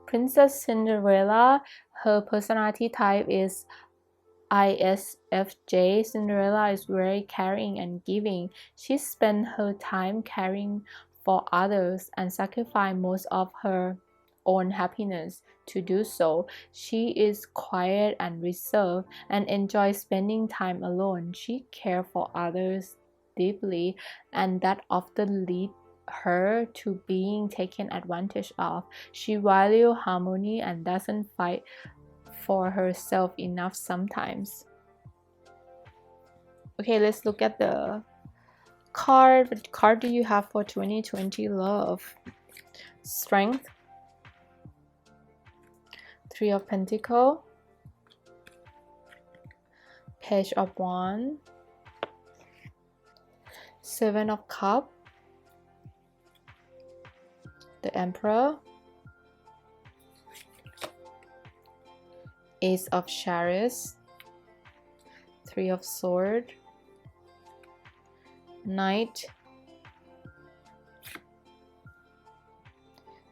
Princess Cinderella, her personality type is ISFJ. Cinderella is very caring and giving. She spends her time caring for others and sacrifices most of her own happiness to do so. She is quiet and reserved and enjoys spending time alone. She cares for others deeply, and that often leads her to being taken advantage of. She values harmony and doesn't fight for herself enough sometimes. Okay, let's look at the card. What card do you have for 2020 love? Strength, 3 of Pentacles, Page of Wands, 7 of Cups, the Emperor, Ace of Chariots, 3 of Swords, Knight,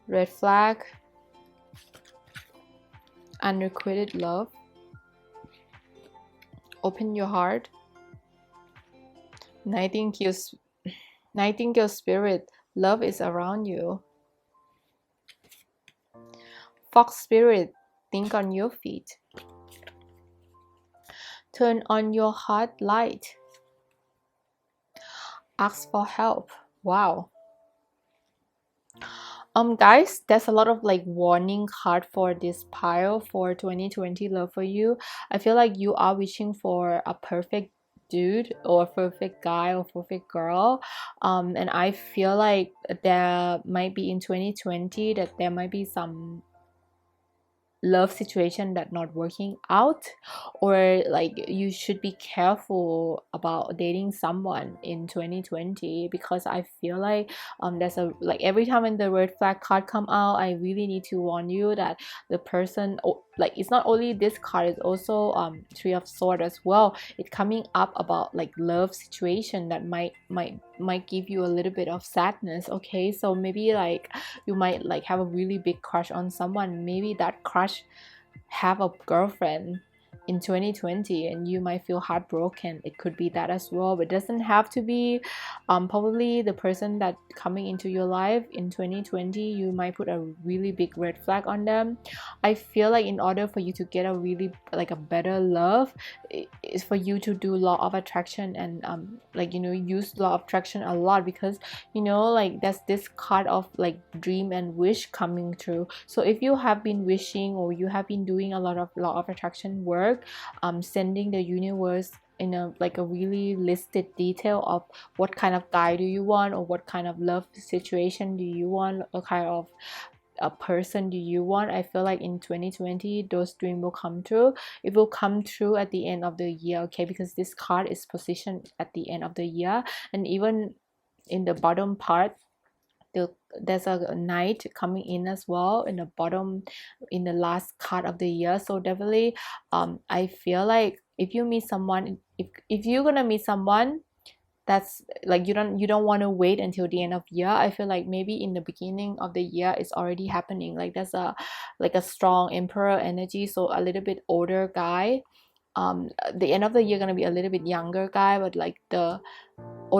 red flag, unrequited love, open your heart, Nightingale spirit, love is around you, Fox spirit, think on your feet, turn on your heart light, ask for help. Wow. Guys, there's a lot of like warning card for this pile for 2020 love for you. I feel like you are wishing for a perfect dude or a perfect guy or perfect girl, and I feel like there might be in 2020 that there might be some love situation that not working out, or like you should be careful about dating someone in 2020, because I feel like there's a like every time when the red flag card come out, I really need to warn you that the person, like it's not only this card, it's also 3 of Swords as well. It's coming up about like love situation that might give you a little bit of sadness. Okay, so maybe like you might like have a really big crush on someone. Maybe that crush have a girlfriend in 2020 and you might feel heartbroken. It could be that as well, but it doesn't have to be. Probably the person that coming into your life in 2020, you might put a really big red flag on them. I feel like in order for you to get a really like a better love, is for you to do law of attraction and like, you know, use law of attraction a lot, because you know, like there's this card of like dream and wish coming through. So if you have been wishing or you have been doing a lot of law of attraction work, sending the universe in a like a really listed detail of what kind of guy do you want, or what kind of love situation do you want, what kind of a person do you want. I feel like in 2020 those dreams will come true. It will come true at the end of the year, okay, because this card is positioned at the end of the year, and even in the bottom part there's a knight coming in as well in the bottom, in the last card of the year. So definitely I feel like if you meet someone, if you're gonna meet someone that's like you don't want to wait until the end of year, I feel like maybe in the beginning of the year it's already happening. Like there's a like a strong emperor energy, so a little bit older guy, the end of the year gonna be a little bit younger guy, but like the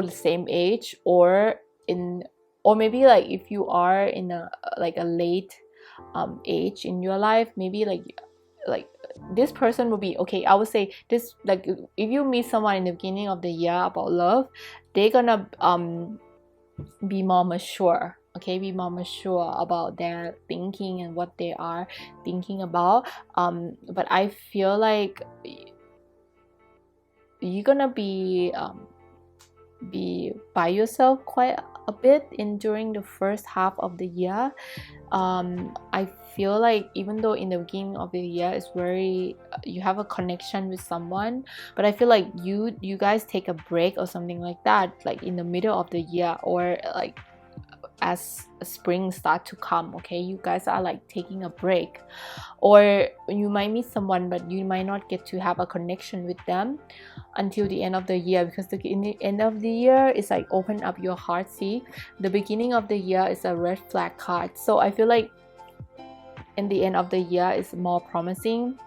same age, or in, or maybe like if you are in a like a late age in your life, maybe like this person will be okay. I would say this, like if you meet someone in the beginning of the year about love, they're gonna be more mature, okay, be more mature about their thinking and what they are thinking about. But I feel like you're gonna be by yourself quite a bit in during the first half of the year. I feel like even though in the beginning of the year it's very you have a connection with someone, but I feel like you guys take a break or something like that, like in the middle of the year, or like as spring start to come, okay, you guys are like taking a break, or you might meet someone but you might not get to have a connection with them until the end of the year, because in the end of the year is like open up your heart. See, the beginning of the year is a red flag card, so I feel like in the end of the year is more promising.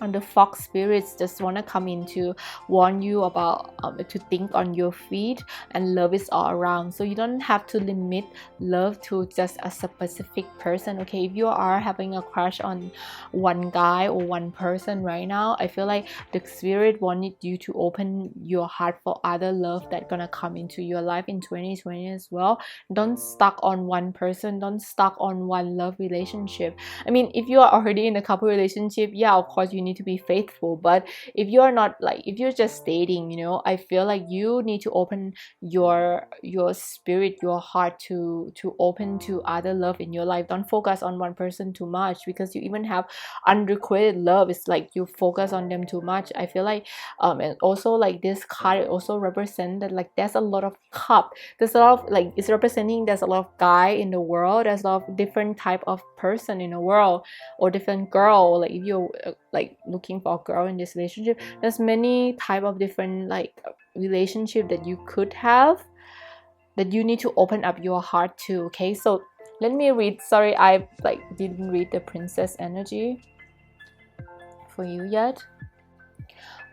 and the fox spirits just want to come in to warn you about to think on your feet, and love is all around. So you don't have to limit love to just a specific person. Okay, if you are having a crush on one guy or one person right now, I feel like the spirit wanted you to open your heart for other love that gonna come into your life in 2020 as well. Don't stuck on one person, don't stuck on one love relationship. I mean, if you are already in a couple relationship, yeah, of course you need to be faithful. But if you are not, like, if you're just dating, you know, I feel like you need to open your spirit, your heart to open to other love in your life. Don't focus on one person too much, because you even have unrequited love. It's like you focus on them too much. I feel like and also like this card also represent that like there's a lot of cup, there's a lot of like, it's representing there's a lot of guy in the world, there's a lot of different type of person in the world, or different girl. Like if you're like looking for a girl in this relationship, there's many type of different like relationship that you could have, that you need to open up your heart to. Okay, so let me read. Sorry, I like didn't read the princess energy for you yet.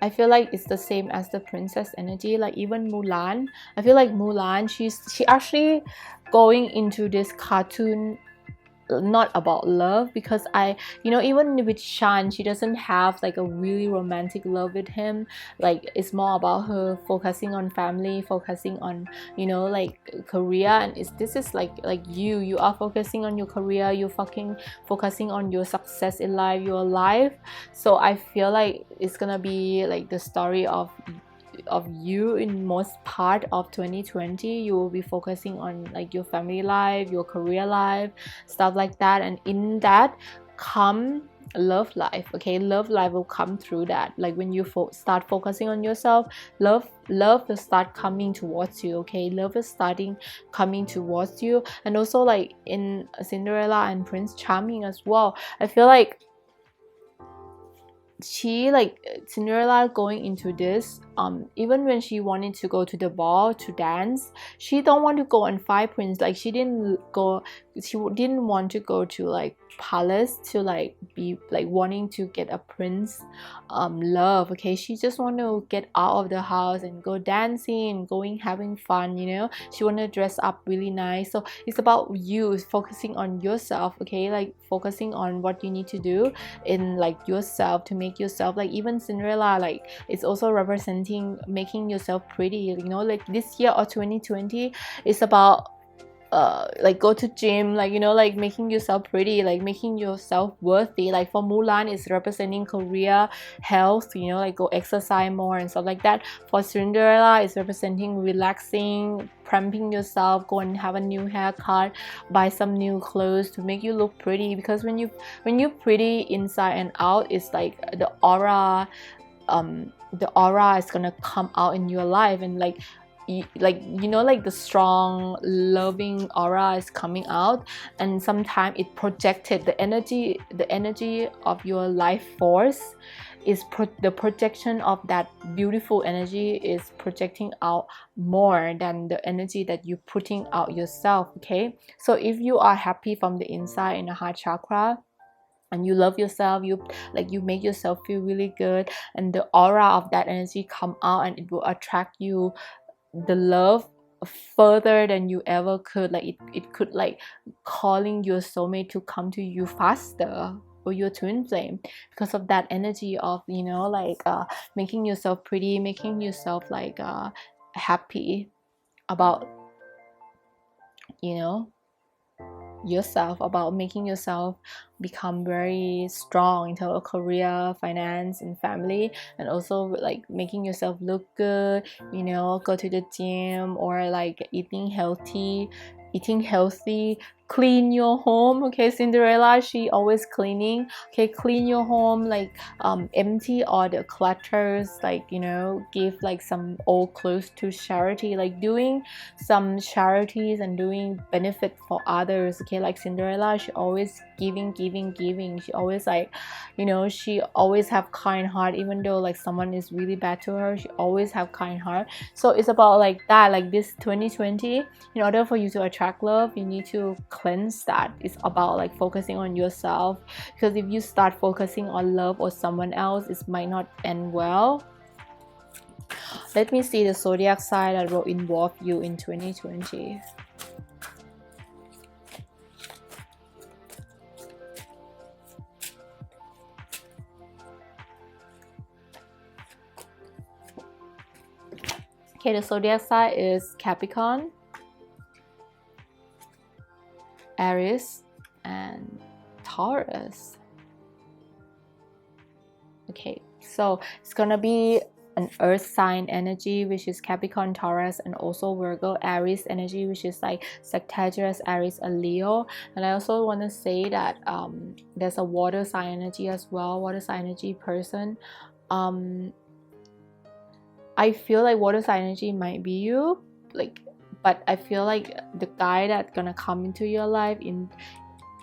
I feel like it's the same as the princess energy. Like even Mulan, I feel like Mulan, she actually going into this cartoon not about love, because I, you know, even with Shan, she doesn't have like a really romantic love with him. Like it's more about her focusing on family, focusing on, you know, like career. And this is like you are focusing on your career, you're fucking focusing on your success in life, your life. So I feel like it's gonna be like the story of you in most part of 2020. You will be focusing on like your family life, your career life, stuff like that, and in that come love life. Okay, love life will come through that. Like when you start focusing on yourself, love will start coming towards you. Okay, love is starting coming towards you. And also like in Cinderella and Prince Charming as well, I feel like she, like Cinderella going into this, even when she wanted to go to the ball to dance, she don't want to go and find prince. Like she didn't want to go to like palace to like be like wanting to get a prince love. Okay, she just want to get out of the house and go dancing, going having fun, you know. She want to dress up really nice. So it's about you focusing on yourself. Okay, like focusing on what you need to do in like yourself to make yourself, like even Cinderella, like it's also representing making yourself pretty, you know. Like this year or 2020 is about like go to gym, like, you know, like making yourself pretty, like making yourself worthy. Like for Mulan, is representing career, health, you know, like go exercise more and stuff like that. For Cinderella, it's representing relaxing, pramping yourself, go and have a new haircut, buy some new clothes to make you look pretty. Because when you're pretty inside and out, it's like the aura is gonna come out in your life, and like you know, like the strong loving aura is coming out, and sometimes it projected the energy of your life force is the projection of that beautiful energy is projecting out more than the energy that you're putting out yourself. Okay, so if you are happy from the inside in the heart chakra, and you love yourself, you make yourself feel really good, and the aura of that energy come out, and it will attract you the love further than you ever could. Like it could like calling your soulmate to come to you faster, or your twin flame, because of that energy of, you know, like making yourself pretty, making yourself like happy about, you know, yourself, about making yourself become very strong in terms of career, finance, and family. And also like making yourself look good, you know, go to the gym, or like eating healthy, clean your home. Okay, Cinderella, she always cleaning. Okay, clean your home, like empty all the clutters, like, you know, give like some old clothes to charity, like doing some charities and doing benefit for others. Okay, like Cinderella, she always giving. She always like, you know, she always have kind heart, even though like someone is really bad to her, she always have kind heart. So it's about like that, like this 2020, in order for you to attract love, you need to cleanse that. It's about like focusing on yourself, because if you start focusing on love or someone else, it might not end well. Let me see the zodiac sign that will involve you in 2020. Okay, the zodiac sign is Capricorn, Aries, and Taurus. Okay, so it's gonna be an earth sign energy, which is Capricorn, Taurus, and also Virgo. Aries energy, which is like Sagittarius, Aries, and Leo. And I also want to say that there's a water sign energy as well, water sign energy person. I feel like water sign energy might be you, like, but I feel like the guy that's gonna come into your life in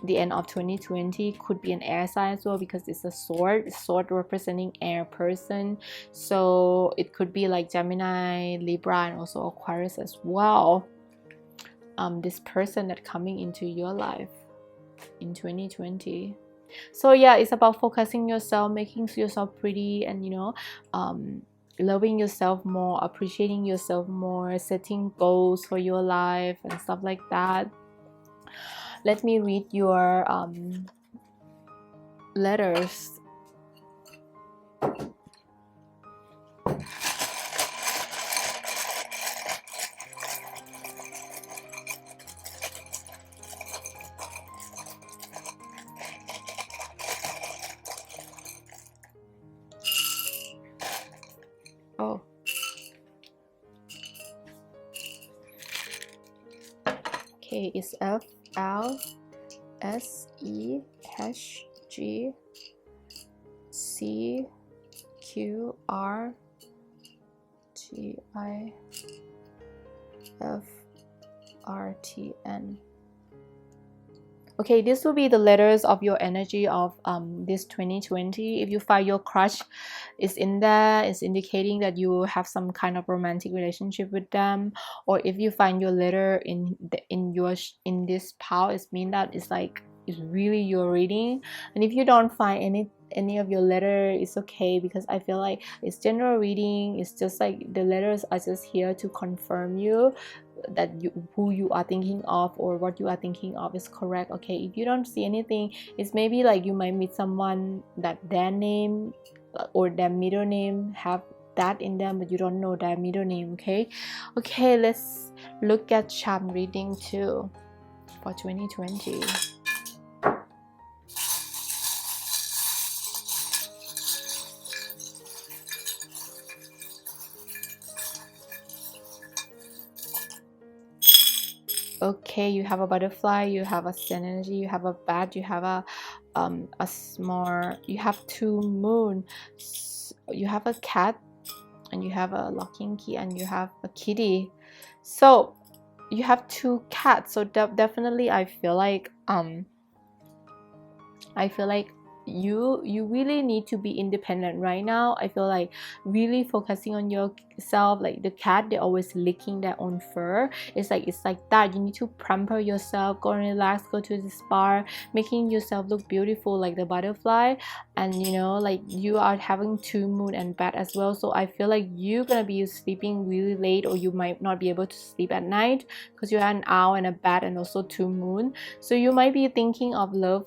the end of 2020 could be an air sign as well, because it's a sword representing air person. So it could be like Gemini, Libra, and also Aquarius as well. This person that coming into your life in 2020. So yeah, it's about focusing yourself, making yourself pretty, and you know, loving yourself more, appreciating yourself more, setting goals for your life and stuff like that. Let me read your letters. Oh. Okay, it's F, L, S, E, H, G, C, Q, R, T, I, F, R, T, N. Okay, this will be the letters of your energy of this 2020. If you find your crush is in there, it's indicating that you will have some kind of romantic relationship with them. Or if you find your letter in this pile, it means that it's like it's really your reading. And if you don't find any of your letter, it's okay, because I feel like it's general reading. It's just like the letters are just here to confirm you that who you are thinking of or what you are thinking of is correct. Okay, if you don't see anything, it's maybe like you might meet someone that their name or their middle name have that in them, but you don't know their middle name. Okay, let's look at charm reading too for 2020. Okay, you have a butterfly, you have a sun energy, you have a bat, you have a small, you have two moon, you have a cat, and you have a locking key, and you have a kitty. So you have two cats. So definitely I feel like you really need to be independent right now. I feel like really focusing on yourself. Like the cat, they're always licking their own fur. It's like that. You need to pamper yourself, go and relax, go to the spa, making yourself look beautiful like the butterfly. And you know, like you are having two moon and bat as well, so I feel like you're gonna be sleeping really late, or you might not be able to sleep at night because you have an owl and a bat and also two moon. So you might be thinking of love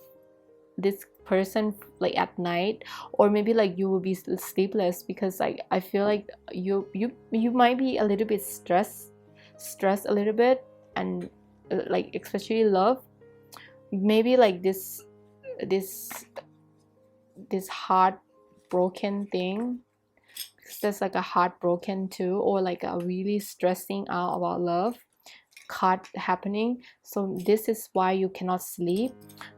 this person like at night, or maybe like you will be sleepless, because like I feel like you might be a little bit stressed a little bit, and like especially love, maybe like this heartbroken thing, because there's like a heartbroken too, or like a really stressing out about love card happening. So this is why you cannot sleep.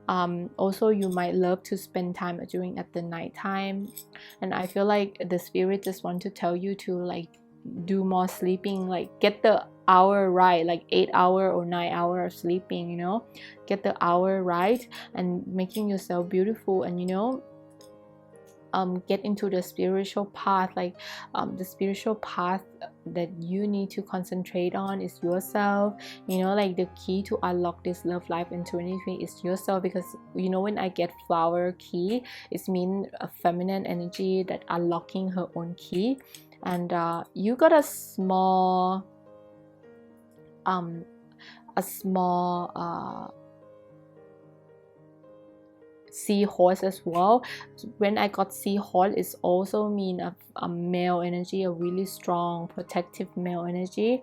Also you might love to spend time during at the night time, and I feel like the spirit just want to tell you to like do more sleeping, like get the hour right, like 8 hour or 9 hour of sleeping, you know, get the hour right and making yourself beautiful. And you know, get into the spiritual path. Like the spiritual path that you need to concentrate on is yourself. You know, like the key to unlock this love life in 2020 is yourself. Because you know, when I get flower key, it's mean a feminine energy that unlocking her own key. And you got a small seahorse as well. When I got seahorse, it's also mean a male energy, a really strong protective male energy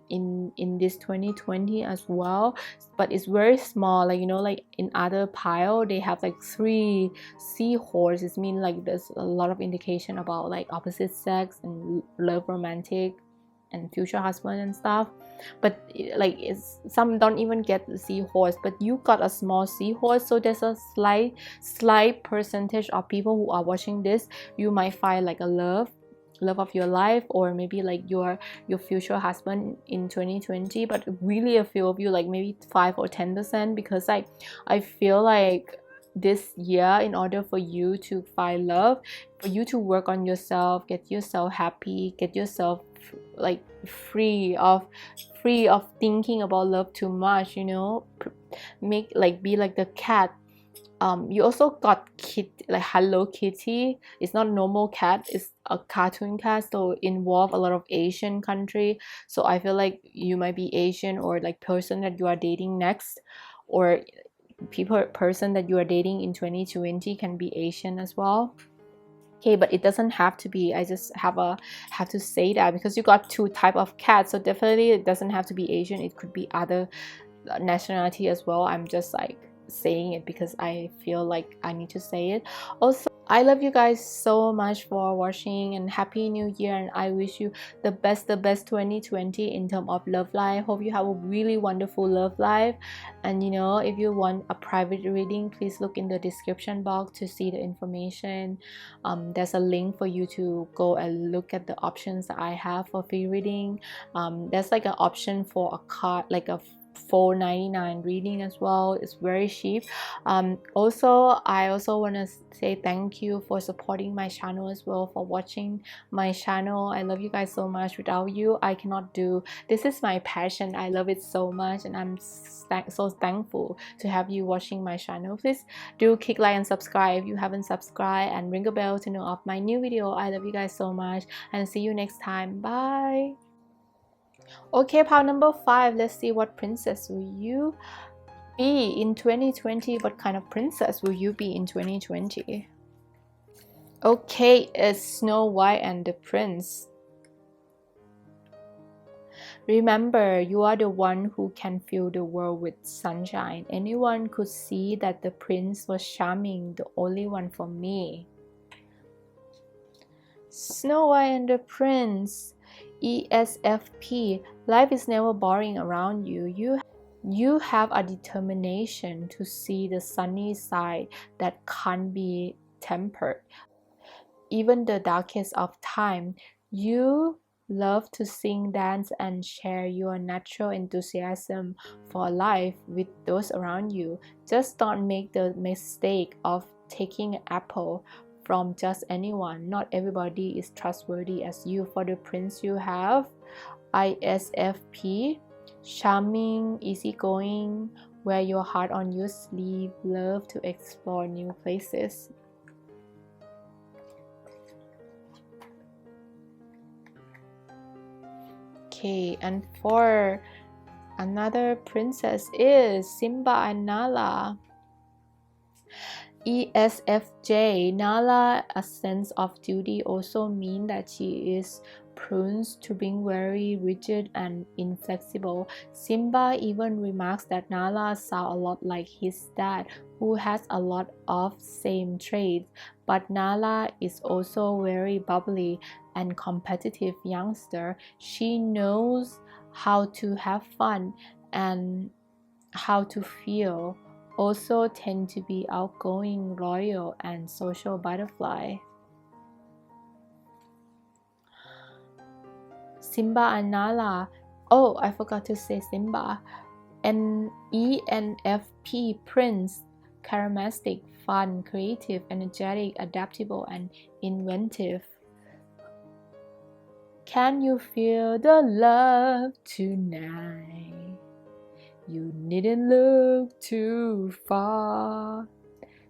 in this 2020 as well. But it's very small, like you know, like in other pile they have like 3 seahorses. It mean like there's a lot of indication about like opposite sex and love, romantic and future husband and stuff. But like it's, some don't even get the seahorse, but you got a small seahorse. So there's a slight percentage of people who are watching this, you might find like a love of your life, or maybe like your future husband in 2020. But really a few of you, like maybe 5 or 10%, because like I feel like this year, in order for you to find love, for you to work on yourself, get yourself happy, get yourself like free of thinking about love too much, you know, make like be like the cat. You also got like Hello Kitty. It's not normal cat, it's a cartoon cat, so involve a lot of Asian country. So I feel like you might be Asian, or like person that you are dating next, or person that you are dating in 2020 can be Asian as well. Okay, but it doesn't have to be. I just have to say that because you got 2 type of cats, so definitely it doesn't have to be Asian. It could be other nationality as well. I'm just like saying it because I feel like I need to say it. Also, I love you guys so much for watching, and happy new year, and I wish you the best 2020 in terms of love life. Hope you have a really wonderful love life. And you know, if you want a private reading, please look in the description box to see the information. There's a link for you to go and look at the options that I have for free reading. There's like an option for a card, like a $4.99 reading as well. It's very cheap. Also, I also want to say thank you for supporting my channel as well, for watching my channel. I love you guys so much. Without you, I cannot do this. Is my passion. I love it so much, and I'm so thankful to have you watching my channel. Please do click like and subscribe if you haven't subscribed, and ring a bell to know of my new video. I love you guys so much, and see you next time. Bye. Okay, pile number 5. Let's see what princess will you be in 2020. What kind of princess will you be in 2020? Okay, it's Snow White and the Prince. Remember, you are the one who can fill the world with sunshine. Anyone could see that the prince was charming, the only one for me. Snow White and the Prince. ESFP. Life is never boring around you. You have a determination to see the sunny side that can't be tempered. Even the darkest of time, you love to sing, dance, and share your natural enthusiasm for life with those around you. Just don't make the mistake of taking an apple from just anyone. Not everybody is trustworthy as you. For the prince, you have ISFP, charming, easygoing, wear your heart on your sleeve, love to explore new places. Okay, and for another princess is Simba and Nala. ESFJ. Nala, a sense of duty, also mean that she is prone to being very rigid and inflexible. Simba even remarks that Nala sounds a lot like his dad, who has a lot of same traits. But Nala is also very bubbly and competitive youngster. She knows how to have fun and how to feel. Also tend to be outgoing, loyal, and social butterfly. Simba and Nala Oh, I forgot to say Simba. ENFP, Prince, charismatic, fun, creative, energetic, adaptable, and inventive. Can you feel the love tonight? You needn't look too far.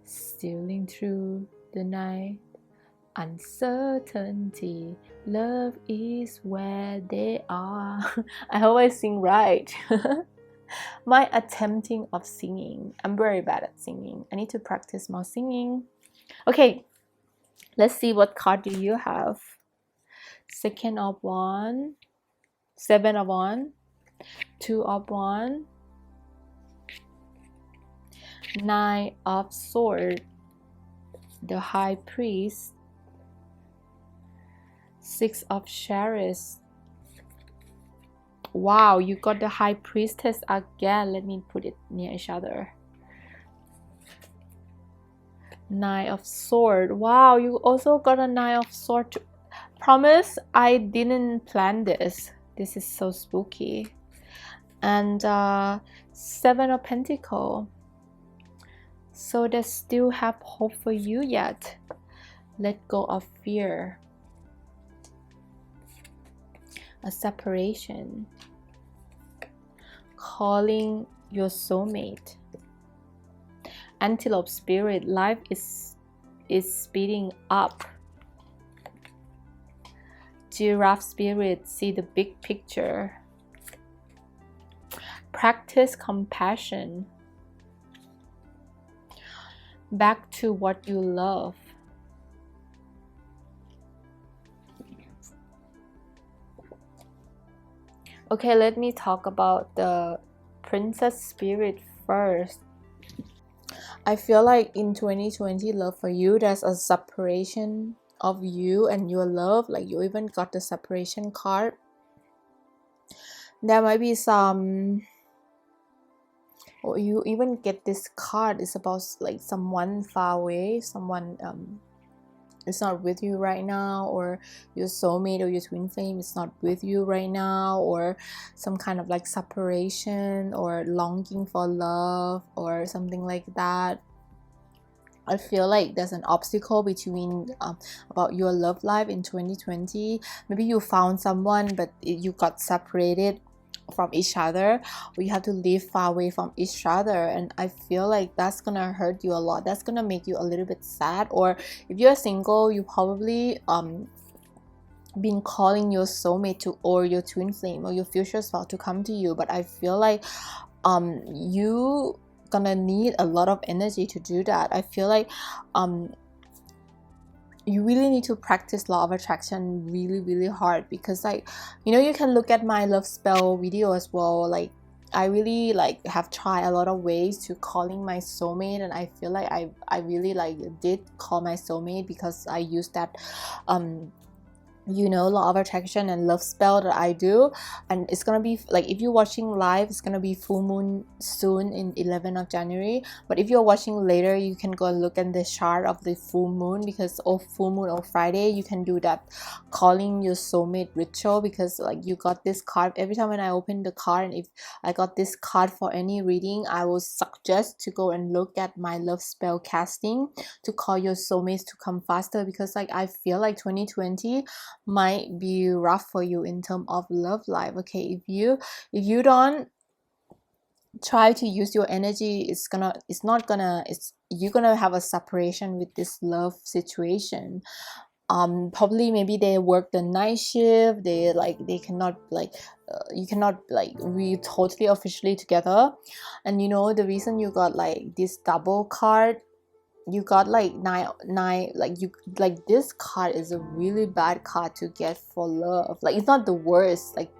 Stealing through the night, uncertainty, love is where they are. I hope I sing right. My attempting of singing. I'm very bad at singing. I need to practice more singing. Okay, let's see what card do you have. Second of Wands, Seven of Wands, Two of Wands, Nine of Swords, the High Priest, Six of Chariots. Wow, you got the High Priestess again. Let me put it near each other. Nine of Swords. Wow, you also got a Nine of Swords. Promise, I didn't plan this. This is so spooky. And Seven of Pentacles. So they still have hope for you yet. Let go of fear. A separation. Calling your soulmate. Antelope spirit, life is speeding up. Giraffe spirit, see the big picture. Practice compassion. Back to what you love. Okay, let me talk about the princess spirit first. I feel like in 2020 love for you, there's a separation of you and your love. Like you even got the separation card. There might be some, or you even get this card. It's about like someone far away, someone is not with you right now, or your soulmate or your twin flame is not with you right now, or some kind of like separation or longing for love or something like that. I feel like there's an obstacle between about your love life in 2020. Maybe you found someone but you got separated from each other, or you have to live far away from each other, and I feel like that's gonna hurt you a lot. That's gonna make you a little bit sad. Or if you're single, you probably been calling your soulmate to, or your twin flame or your future spouse to come to you, but I feel like you gonna need a lot of energy to do that. I feel like you really need to practice law of attraction really hard, because like, you know, you can look at my love spell video as well. Like I really like have tried a lot of ways to calling my soulmate, and I feel like I really like did call my soulmate because I used that you know, law of attraction and love spell that I do. And it's gonna be like, if you're watching live, it's gonna be full moon soon in 11th of January, but if you're watching later, you can go and look at the chart of the full moon, because of full moon or Friday you can do that calling your soulmate ritual. Because like you got this card every time when I open the card, and if I got this card for any reading, I will suggest to go and look at my love spell casting to call your soulmates to come faster, because like I feel like 2020 might be rough for you in terms of love life. Okay, if you don't try to use your energy, you're gonna have a separation with this love situation. Probably maybe they work the night shift, they cannot like you cannot like be totally officially together. And you know, the reason you got like this double card, you got like nine, like you like this card is a really bad card to get for love. Like it's not the worst, like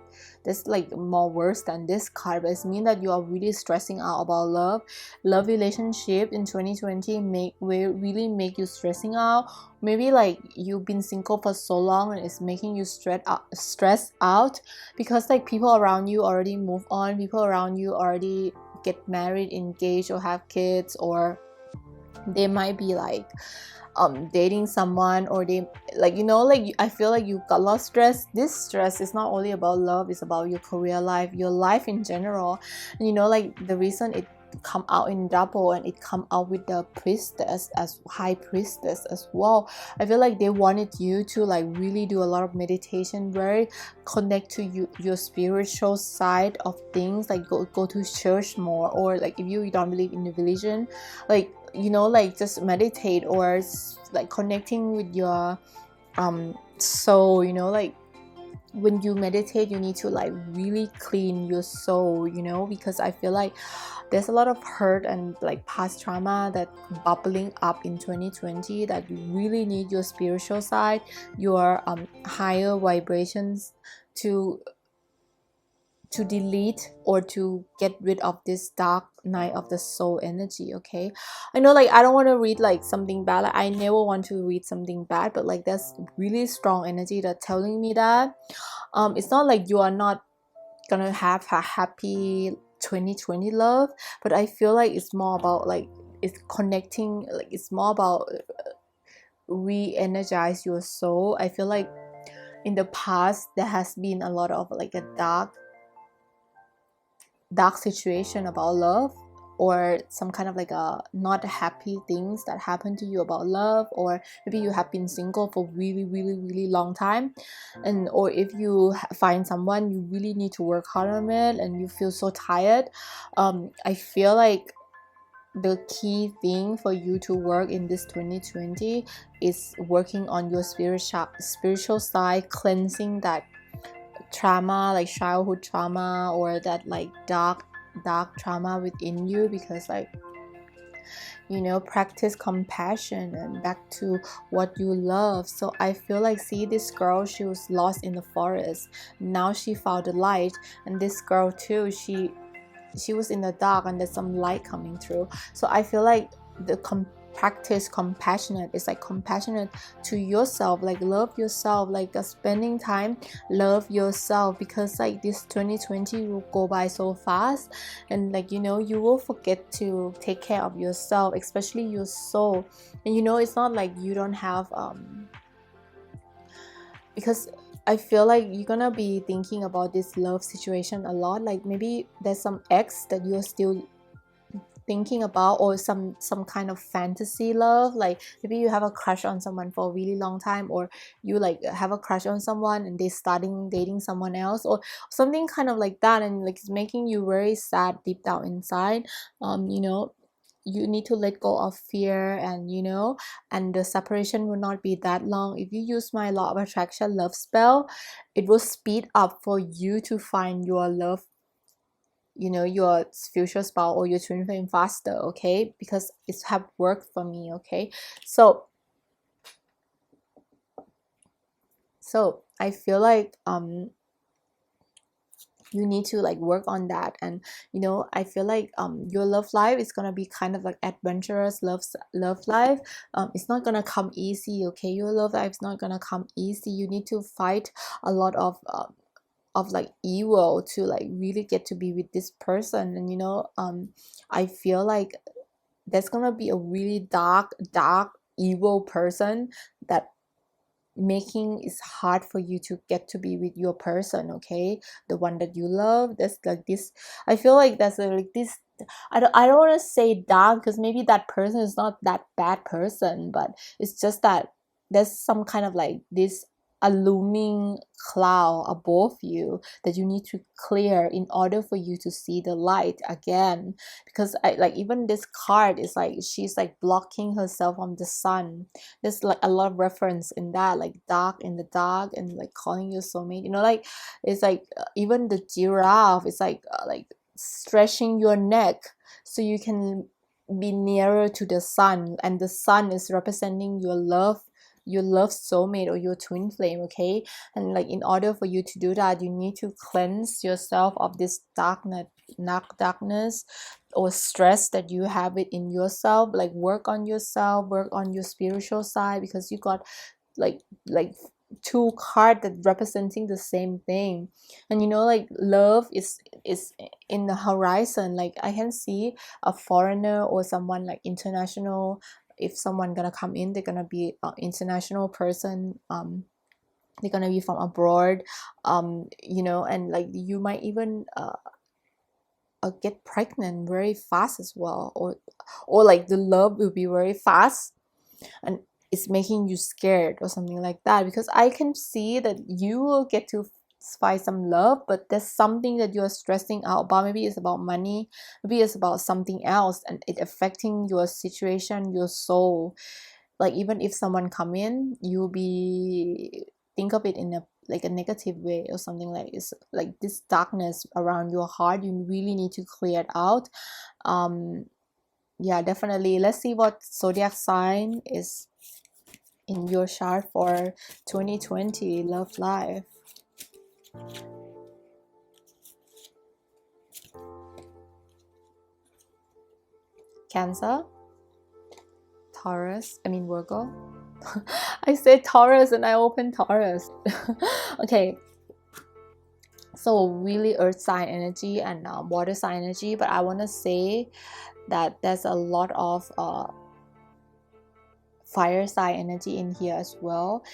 there's like more worse than this card, but it means that you are really stressing out about love relationship in 2020 will really make you stressing out. Maybe like you've been single for so long and it's making you stressed out because like people around you already move on, people around you already get married, engaged, or have kids, or they might be like dating someone, or they like, you know, like I feel like you got a lot of stress. This stress is not only about love, it's about your career life, your life in general. And you know, like the reason it come out in double, and it come out with the priestess as high priestess as well. I feel like they wanted you to like really do a lot of meditation, very connect to you, your spiritual side of things, like go to church more, or like if you don't believe in the religion, like, you know, like just meditate, or like connecting with your soul, you know, like when you meditate you need to like really clean your soul, you know, because I feel like there's a lot of hurt and like past trauma that bubbling up in 2020, that you really need your spiritual side, your higher vibrations to delete or to get rid of this dark night of the soul energy. Okay, I know, like I don't want to read like something bad, like I never want to read something bad, but like there's really strong energy that telling me that it's not like you are not gonna have a happy 2020 love, but I feel like it's more about like it's connecting, like it's more about re-energize your soul. I feel like in the past there has been a lot of like a dark situation about love, or some kind of like a not happy things that happen to you about love, or maybe you have been single for really long time, and or if you find someone, you really need to work hard on it and you feel so tired. I feel like the key thing for you to work in this 2020 is working on your spiritual side, cleansing that trauma, like childhood trauma, or that like dark trauma within you, because like, you know, practice compassion and back to what you love. So I feel like, see, this girl, she was lost in the forest, now she found the light, and this girl too, she was in the dark and there's some light coming through. So I feel like the practice compassionate is like compassionate to yourself, like love yourself, like spending time love yourself, because like this 2020 will go by so fast, and like, you know, you will forget to take care of yourself, especially your soul. And you know, it's not like you don't have because I feel like you're gonna be thinking about this love situation a lot, like maybe there's some ex that you're still thinking about, or some kind of fantasy love, like maybe you have a crush on someone for a really long time, or you like have a crush on someone and they starting dating someone else, or something kind of like that, and like it's making you very sad deep down inside. You know, you need to let go of fear, and you know, and the separation will not be that long. If you use my law of attraction love spell, it will speed up for you to find your love, you know, your future spouse or your twin flame faster. Okay, because it's have worked for me. Okay, so I feel like you need to like work on that. And you know, I feel like your love life is gonna be kind of like adventurous love life. It's not gonna come easy. Okay, your love life is not gonna come easy. You need to fight a lot of like evil to like really get to be with this person. And you know, I feel like there's gonna be a really dark evil person that making it hard for you to get to be with your person. Okay, the one that you love. There's like this, I feel like there's like this, I don't want to say dark, because maybe that person is not that bad person, but it's just that there's some kind of like this a looming cloud above you that you need to clear in order for you to see the light again. Because I like, even this card is like she's like blocking herself from the sun. There's like a lot of reference in that, like dark in the dark, and like calling your soulmate, you know, like it's like even the giraffe is like stretching your neck so you can be nearer to the sun, and the sun is representing your love soulmate or your twin flame. Okay, and like in order for you to do that, you need to cleanse yourself of this darkness or stress that you have it in yourself. Like work on yourself, work on your spiritual side, because you got like two cards that representing the same thing. And you know, like love is in the horizon. Like I can see a foreigner or someone like international if someone gonna come in, they're gonna be an international person. They're gonna be from abroad, you know, and like you might even get pregnant very fast as well, or like the love will be very fast, and it's making you scared or something like that, because I can see that you will get to find some love, but there's something that you're stressing out about. Maybe it's about money, maybe it's about something else, and it affecting your situation, your soul. Like even if someone come in, you'll be think of it in a like a negative way or something. Like it's like this darkness around your heart, you really need to clear it out. Yeah, definitely. Let's see what zodiac sign is in your chart for 2020 love life. Cancer, Taurus, Virgo. I said Taurus and I opened Taurus. Okay, so really earth sign energy and water sign energy, but I want to say that there's a lot of fire sign energy in here as well.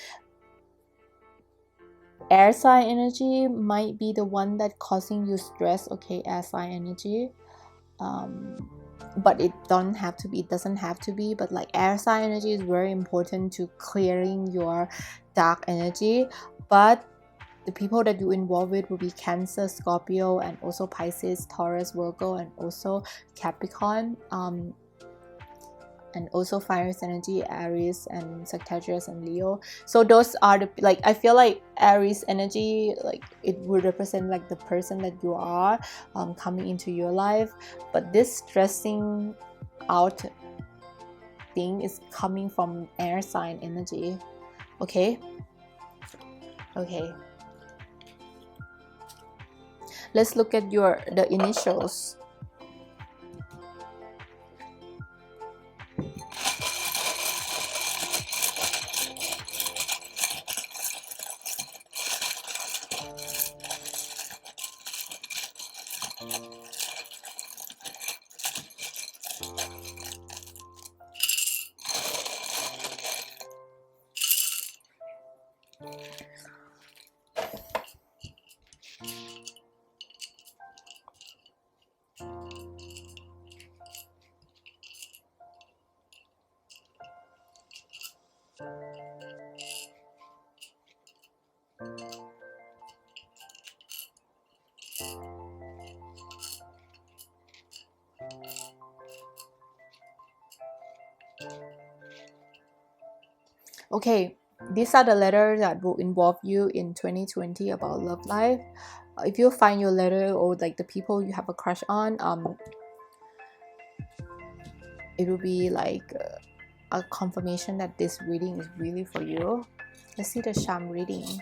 Air sign energy might be the one that causing you stress. Okay, air sign energy, but it doesn't have to be, but like air sign energy is very important to clearing your dark energy. But the people that you involve with will be Cancer, Scorpio, and also Pisces, Taurus, Virgo, and also Capricorn, and also fire energy, Aries and Sagittarius and Leo. So those are the, like, I feel like Aries energy, like it would represent like the person that you are coming into your life, but this stressing out thing is coming from air sign energy. Okay, let's look at the initials. Okay, these are the letters that will involve you in 2020 about love life. If you find your letter or like the people you have a crush on, it will be like a confirmation that this reading is really for you. Let's see the charm reading.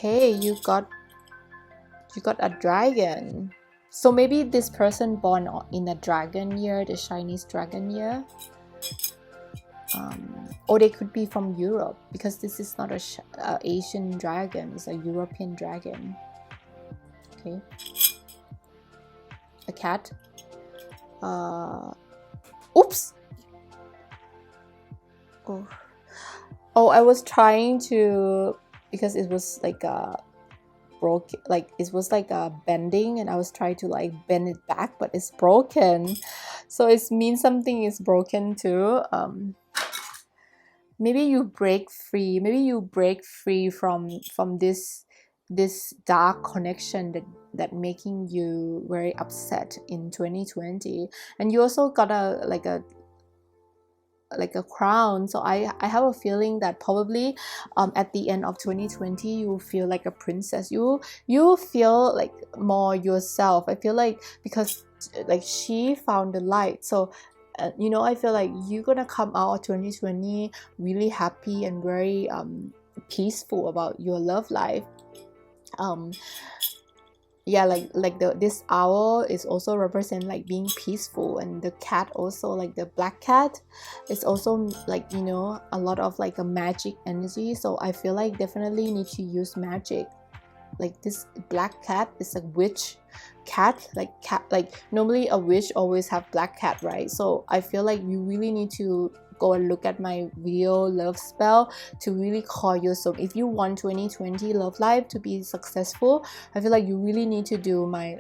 Okay, you got a dragon. So maybe this person born in a dragon year, the Chinese dragon year. Or they could be from Europe, because this is not a Asian dragon, it's a European dragon. Okay, a cat. Oops. Oh, I was trying to, because it was like a broken, like it was like a bending, and I was trying to like bend it back, but it's broken. So it means something is broken too. Maybe you break free. Maybe you break free from this dark connection that making you very upset in 2020. And you also got a crown. So I have a feeling that probably at the end of 2020 you will feel like a princess. You feel like more yourself. I feel like, because like she found the light. So you know, I feel like you're gonna come out of 2020 really happy and very peaceful about your love life. yeah, like this owl is also represent like being peaceful, and the cat also, like the black cat, is also like, you know, a lot of like a magic energy. So I feel like definitely need to use magic. Like this black cat is a witch cat, like normally a witch always have black cat, right? So I feel like you really need to go and look at my video love spell to really call your soul. If you want 2020 love life to be successful, I feel like you really need to do my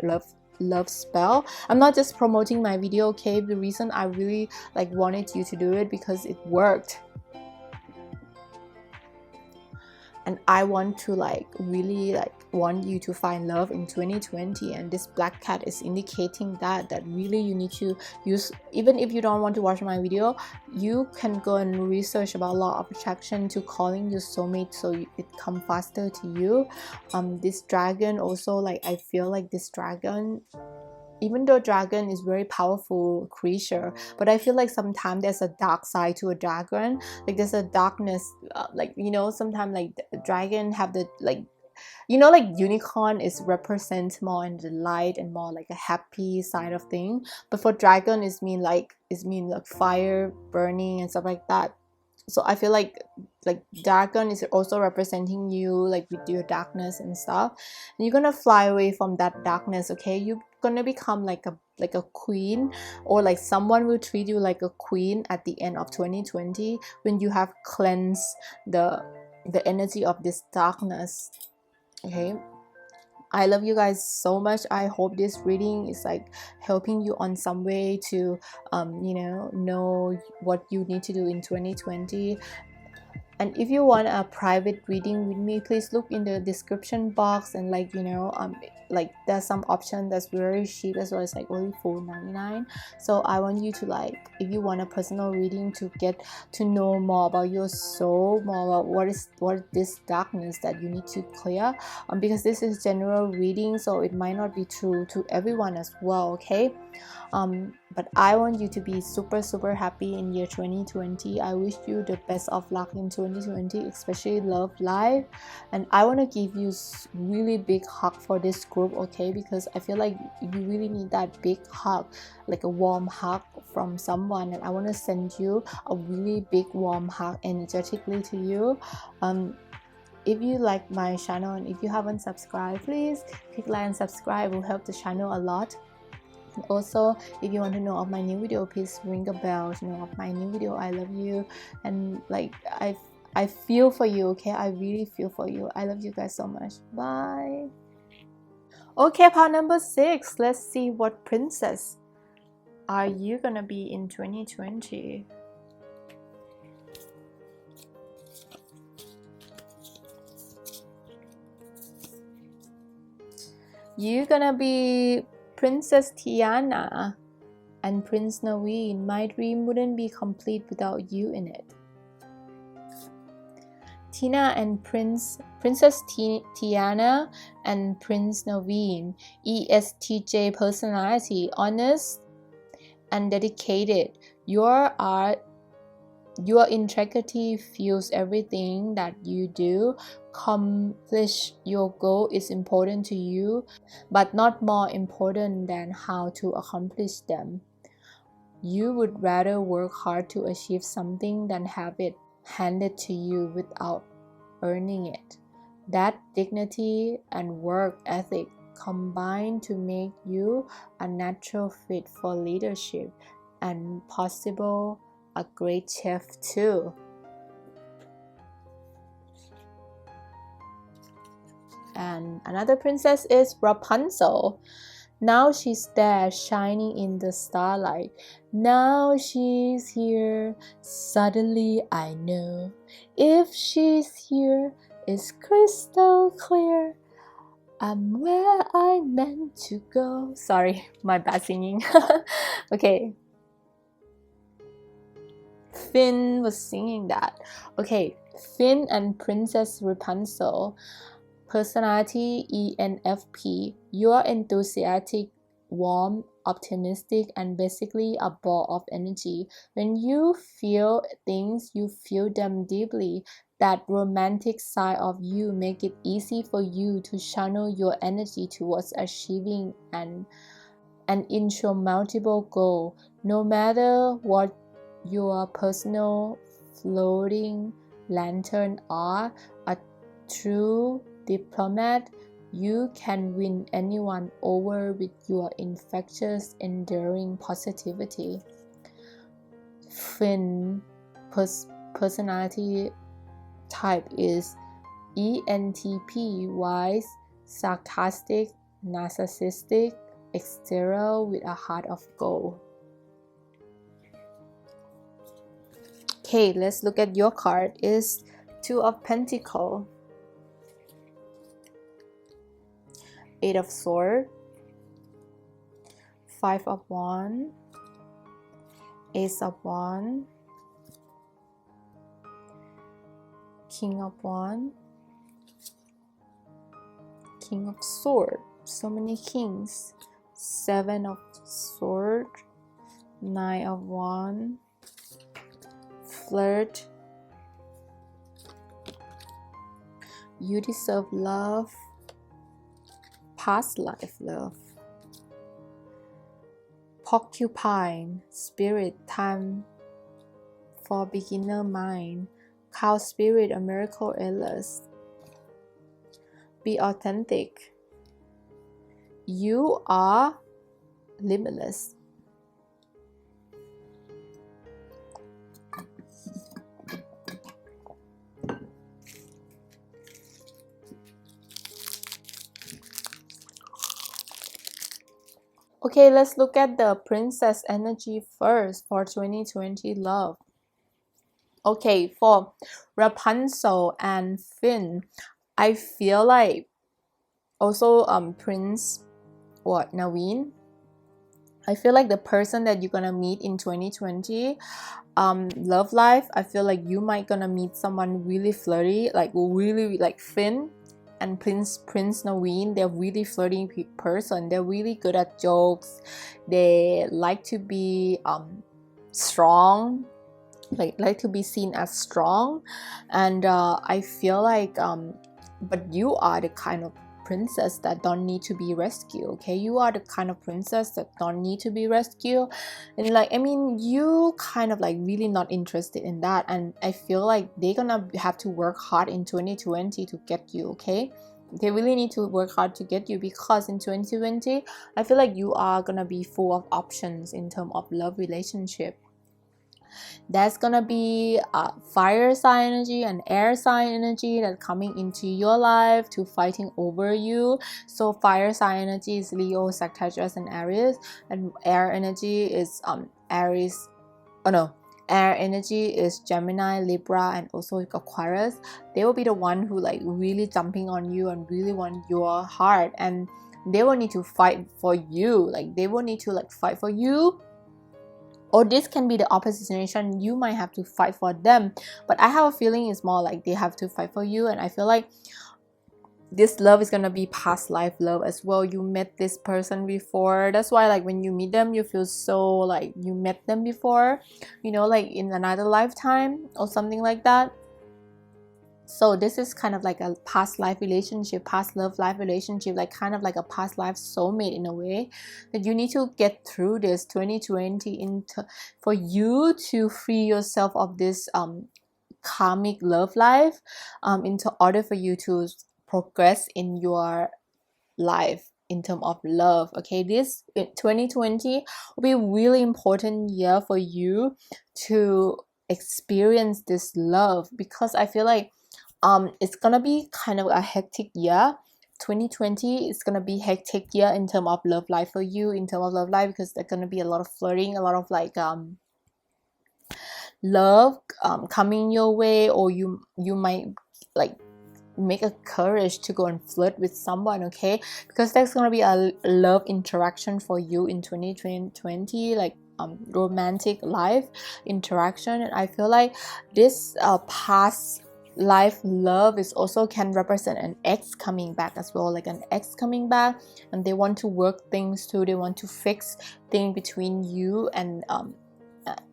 love spell. I'm not just promoting my video, okay? The reason I really like wanted you to do it because it worked, and I want to like really like want you to find love in 2020. And this black cat is indicating that really you need to use. Even if you don't want to watch my video, you can go and research about law of attraction to calling your soulmate, so it come faster to you. This dragon also, like I feel like this dragon, even though dragon is very powerful creature, but I feel like sometimes there's a dark side to a dragon. Like there's a darkness, like, you know, sometimes like the dragon have the, like, you know, like unicorn is represent more in the light and more like a happy side of thing, but for dragon is mean like fire burning and stuff like that. So I feel like dragon is also representing you, like with your darkness and stuff, and you're gonna fly away from that darkness, okay? You're gonna become like a queen, or like someone will treat you like a queen at the end of 2020 when you have cleansed the energy of this darkness, okay? I love you guys so much. I hope this reading is like helping you on some way to you know what you need to do in 2020. And if you want a private reading with me, please look in the description box, and like, you know, like there's some option that's very cheap as well as like only $4.99. So I want you to, like, if you want a personal reading to get to know more about your soul, more about what is this darkness that you need to clear, because this is general reading, so it might not be true to everyone as well, okay? But I want you to be super happy in year 2020. I wish you the best of luck in 2020, especially love life. And I want to give you really big hug for this group, okay? Because I feel like you really need that big hug, like a warm hug from someone, and I want to send you a really big warm hug energetically to you. If you like my channel and if you haven't subscribed, please click like and subscribe. It will help the channel a lot. And also, if you want to know of my new video, please ring the bell to know of my new video. I love you, and like I feel for you, okay? I really feel for you. I love you guys so much. Bye. Okay, part number 6. Let's see what princess are you gonna be in 2020. You're gonna be Princess Tiana and Prince Naveen. My dream wouldn't be complete without you in it. Tina and Princess Tiana and Prince Naveen. ESTJ personality: honest and dedicated. Your integrity fuels everything that you do. Accomplish your goal is important to you, but not more important than how to accomplish them. You would rather work hard to achieve something than have it handed to you without earning it. That dignity and work ethic combine to make you a natural fit for leadership, and possible a great chef too. And another princess is Rapunzel. Now she's there, shining in the starlight. Now she's here, suddenly I know. If she's here, it's crystal clear. I'm where I'm meant to go. Sorry, my bad singing. Okay. Finn was singing that. Okay, Finn and Princess Rapunzel. Personality: ENFP. You're enthusiastic, warm, optimistic, and basically a ball of energy. When you feel things, you feel them deeply. that romantic side of you, make it easy for you to channel your energy towards achieving an insurmountable goal. No matter what your personal floating lantern are, a true diplomat, you can win anyone over with your infectious, enduring positivity. Finn personality type is ENTP, wise, sarcastic, narcissistic, exterior with a heart of gold. Okay, let's look at your card. Is Two of Pentacles, Eight of Swords, Five of Wands, Ace of Wands, King of Wands, King of Swords. So many kings. Seven of Swords, Nine of Wands, Flirt. You deserve love. Past life love. Porcupine, Spirit, time for beginner mind. Cow Spirit, a miracle endless. Be authentic. You are limitless. Okay, let's look at the princess energy first for 2020 love. Okay, for Rapunzel and Finn, I feel like also Prince Naveen, I feel like the person that you're gonna meet in 2020 love life, I feel like you might gonna meet someone really flirty, like really like Finn and Prince Naveen. They're really flirty person. They're really good at jokes. They like to be strong, like to be seen as strong, and I feel like but you are the kind of princess that don't need to be rescued. Okay, you are the kind of princess that don't need to be rescued, and like, I mean, you kind of like really not interested in that, and I feel like they're gonna have to work hard in 2020 to get you. Okay, they really need to work hard to get you, because in 2020 I feel like you are gonna be full of options in terms of love relationship. That's gonna be fire sign energy and air sign energy that coming into your life to fighting over you. So fire sign energy is Leo, Sagittarius, and Aries, and air energy is Aries. Oh no, air energy is Gemini, Libra, and also Aquarius. They will be the one who like really jumping on you and really want your heart, and they will need to fight for you. Like they will need to like fight for you. Or this can be the opposite situation. You might have to fight for them, but I have a feeling it's more like they have to fight for you. And I feel like this love is gonna be past life love as well. You met this person before. That's why like when you meet them, you feel so like you met them before, you know, like in another lifetime or something like that. So this is kind of like a past life relationship, past love life relationship, like kind of like a past life soulmate in a way, that you need to get through this 2020 for you to free yourself of this karmic love life, into order for you to progress in your life in terms of love. Okay, this 2020 will be a really important year for you to experience this love, because I feel like it's gonna be kind of a hectic year. 2020 is gonna be hectic year in terms of love life for you, in terms of love life, because there's gonna be a lot of flirting, a lot of like love coming your way, or you might like make a courage to go and flirt with someone. Okay, because there's gonna be a love interaction for you in 2020, like romantic life interaction. And I feel like this past life love is also can represent an ex coming back as well, like an ex coming back, and they want to work things too. They want to fix things between you and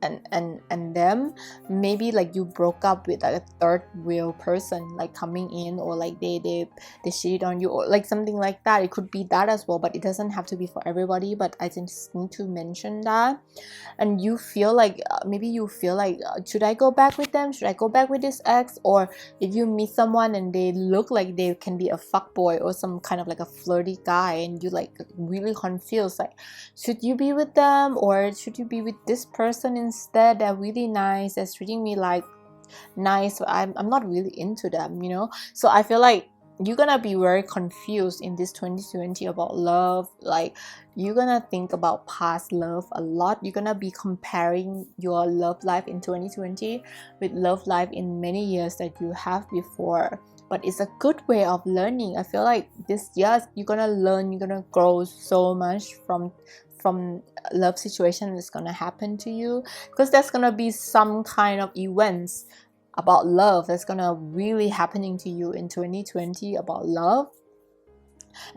and them. Maybe like you broke up with like a third wheel person like coming in, or like they cheated on you, or like something like that. It could be that as well, but it doesn't have to be for everybody. But I just need to mention that. And you feel like maybe you feel like should I go back with them, should I go back with this ex? Or if you meet someone and they look like they can be a fuckboy or some kind of like a flirty guy, and you like really confused, like should you be with them or should you be with this person instead? They're really nice, they're treating me like nice, but I'm not really into them, you know. So I feel like you're gonna be very confused in this 2020 about love. Like you're gonna think about past love a lot. You're gonna be comparing your love life in 2020 with love life in many years that you have before. But it's a good way of learning. I feel like this year you're gonna learn, you're gonna grow so much from love situation that's gonna happen to you, because there's gonna be some kind of events about love that's gonna really happening to you in 2020 about love.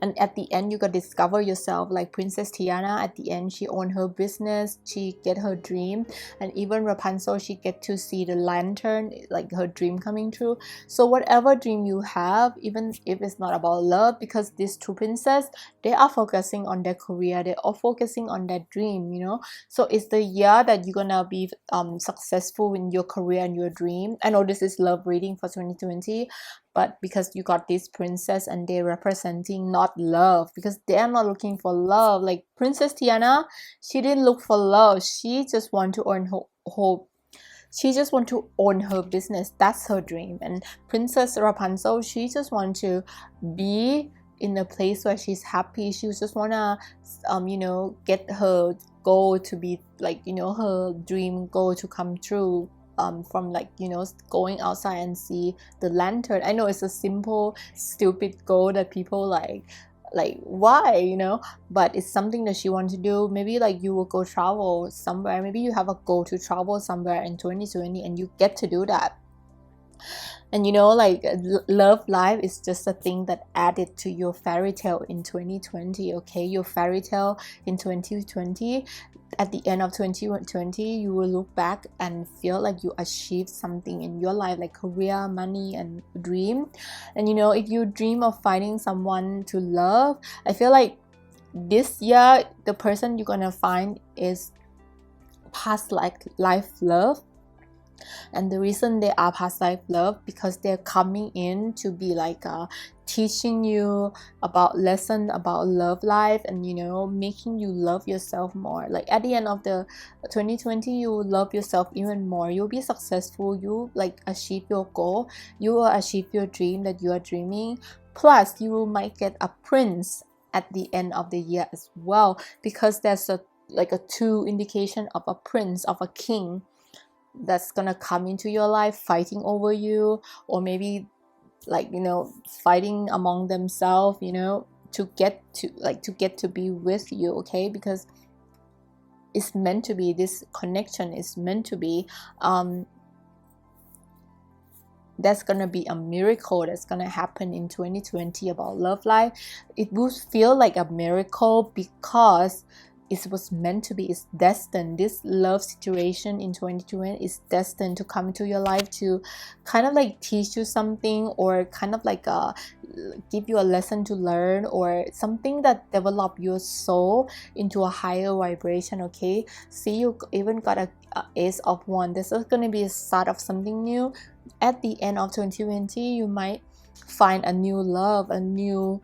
And at the end you gotta discover yourself. Like Princess Tiana, at the end she owned her business, she get her dream. And even Rapunzel, she get to see the lantern, like her dream coming true. So whatever dream you have, even if it's not about love, because these two princess, they are focusing on their career, they are focusing on their dream, you know. So it's the year that you're gonna be successful in your career and your dream. I know this is love reading for 2020, but because you got this princess and they're representing not love, because they're not looking for love. Like Princess Tiana, she didn't look for love, she just want to earn her she just want to own her business, that's her dream. And Princess Rapunzel, she just want to be in a place where she's happy. She just wanna you know, get her goal to be like, you know, her dream goal to come true, from like, you know, going outside and see the lantern. I know it's a simple stupid goal that people like why, you know, but it's something that she wants to do. Maybe like you will go travel somewhere, maybe you have a goal to travel somewhere in 2020 and you get to do that. And you know, like love life is just a thing that added to your fairy tale in 2020. Okay, your fairy tale in 2020, at the end of 2020 you will look back and feel like you achieved something in your life, like career, money, and dream. And you know, if you dream of finding someone to love, I feel like this year the person you're gonna find is past life love. And the reason they are past life love, because they're coming in to be like teaching you about lesson about love life, and you know, making you love yourself more. Like at the end of the 2020, you will love yourself even more, you'll be successful, you like achieve your goal, you will achieve your dream that you are dreaming. Plus you might get a prince at the end of the year as well, because there's a like a two indication of a prince, of a king that's gonna come into your life fighting over you, or maybe like, you know, fighting among themselves, you know, to get to be with you. Okay, because it's meant to be, this connection is meant to be. That's gonna be a miracle that's gonna happen in 2020 about love life. It will feel like a miracle because it was meant to be, it's destined. This love situation in 2020 is destined to come into your life to kind of like teach you something, or kind of like give you a lesson to learn, or something that develop your soul into a higher vibration. Okay, see, you even got a ace of wands. This is going to be a start of something new. At the end of 2020 you might find a new love, a new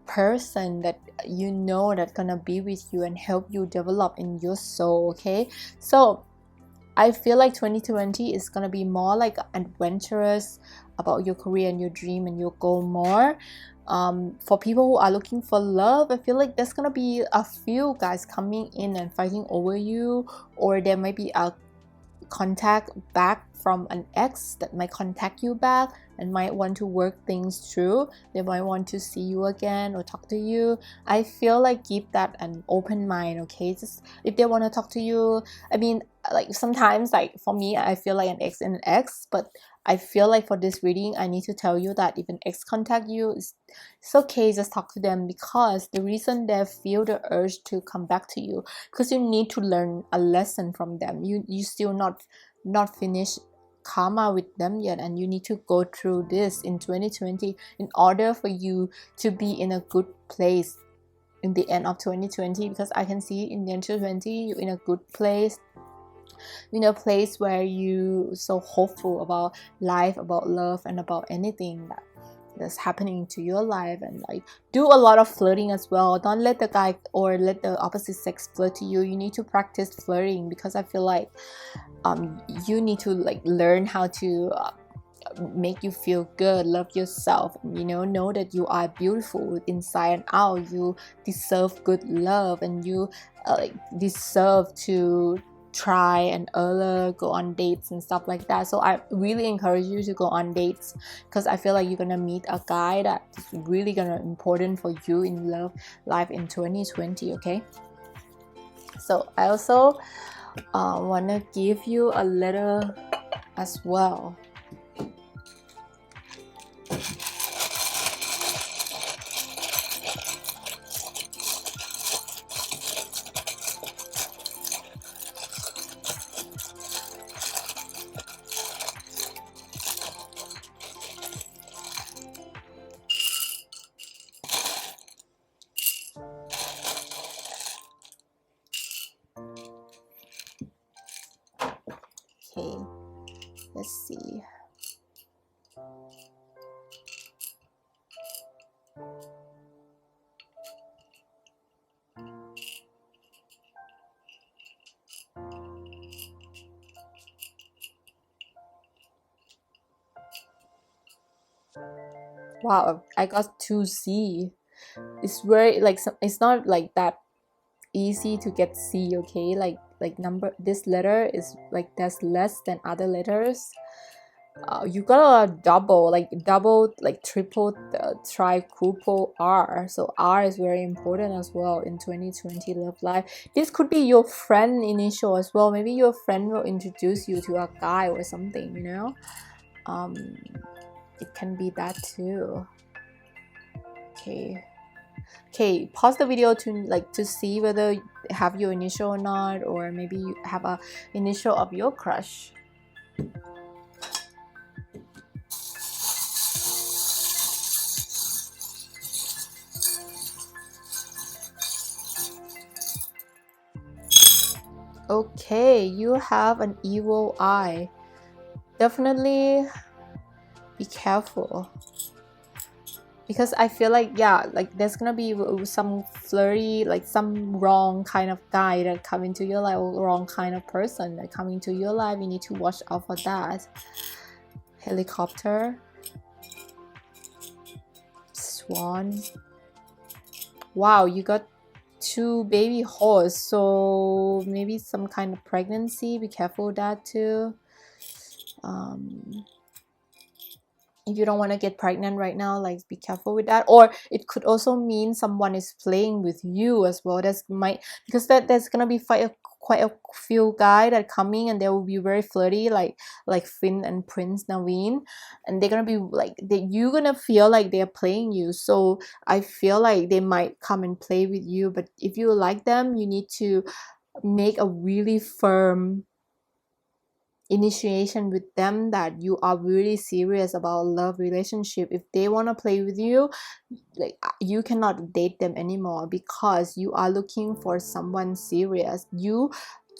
person that you know that's gonna be with you and help you develop in your soul. Okay, so I feel like 2020 is gonna be more like adventurous about your career and your dream and your goal more. For people who are looking for love, I feel like there's gonna be a few guys coming in and fighting over you, or there might be a contact back from an ex that might contact you back and might want to work things through. They might want to see you again or talk to you. I feel like keep that an open mind. Okay, just if they want to talk to you, I mean, like sometimes, like for me, I feel like an ex and an ex, but I feel like for this reading, I need to tell you that if an ex contact you, it's okay, just talk to them, because the reason they feel the urge to come back to you, because you need to learn a lesson from them. You still not finished karma with them yet, and you need to go through this in 2020 in order for you to be in a good place in the end of 2020, because I can see in the end of 2020 you're in a good place, in a place where you so hopeful about life, about love, and about anything that's happening to your life. And like, do a lot of flirting as well. Don't let the guy or let the opposite sex flirt to you. You need to practice flirting, because I feel like you need to like learn how to make you feel good, love yourself, know that you are beautiful inside and out. You deserve good love, and you deserve to try and go on dates and stuff like that. So I really encourage you to go on dates, because I feel like you're gonna meet a guy that's really gonna important for you in love life in 2020. Okay, so I also want to give you a letter as well. Okay, let's see. Wow, I got 2C. It's very like, it's not like that easy to get C. Okay, like number, this letter is like there's less than other letters. You got a double, like triple, tri, quadruple R. So R is very important as well in 2020 love life. This could be your friend initial as well. Maybe your friend will introduce you to a guy or something, it can be that too. Okay, pause the video to see whether you have your initial or not, or maybe you have a initial of your crush. Okay, you have an evil eye. Definitely be careful, because I feel like, yeah, like there's gonna be some flirty, like some wrong kind of guy that come into your life, or wrong kind of person that come into your life. You need to watch out for that. Helicopter, swan. Wow, you got 2 baby horse, so maybe some kind of pregnancy. Be careful with that too. If you don't want to get pregnant right now, like be careful with that. Or it could also mean someone is playing with you as well. Because there's gonna be quite a few guys that coming, and they will be very flirty, like Finn and Prince Naveen, and they're gonna be like, you're gonna feel like they're playing you. So I feel like they might come and play with you, but if you like them, you need to make a really firm initiation with them that you are really serious about love relationship. If they want to play with you, like, you cannot date them anymore, because you are looking for someone serious. You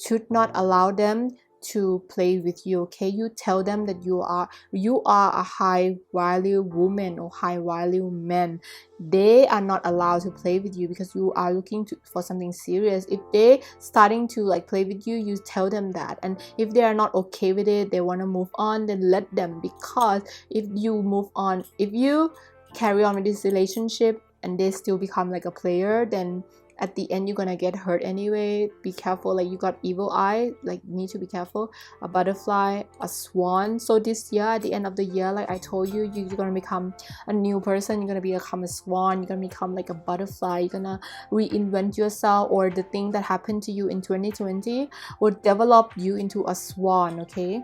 should not allow them to play with you. Okay, you tell them that you are a high value woman or high value man. They are not allowed to play with you, because you are looking for something serious. If they starting to like play with you, you tell them that. And if they are not okay with it, they want to move on, then let them. Because if you move on, if you carry on with this relationship and they still become like a player, then at the end you're gonna get hurt anyway. Be careful. Like, you got evil eye, like, need to be careful. A butterfly, a swan. So this year, at the end of the year, like I told you, you're gonna become a new person. You're gonna become a swan. You're gonna become like a butterfly. You're gonna reinvent yourself, or the thing that happened to you in 2020 will develop you into a swan. Okay,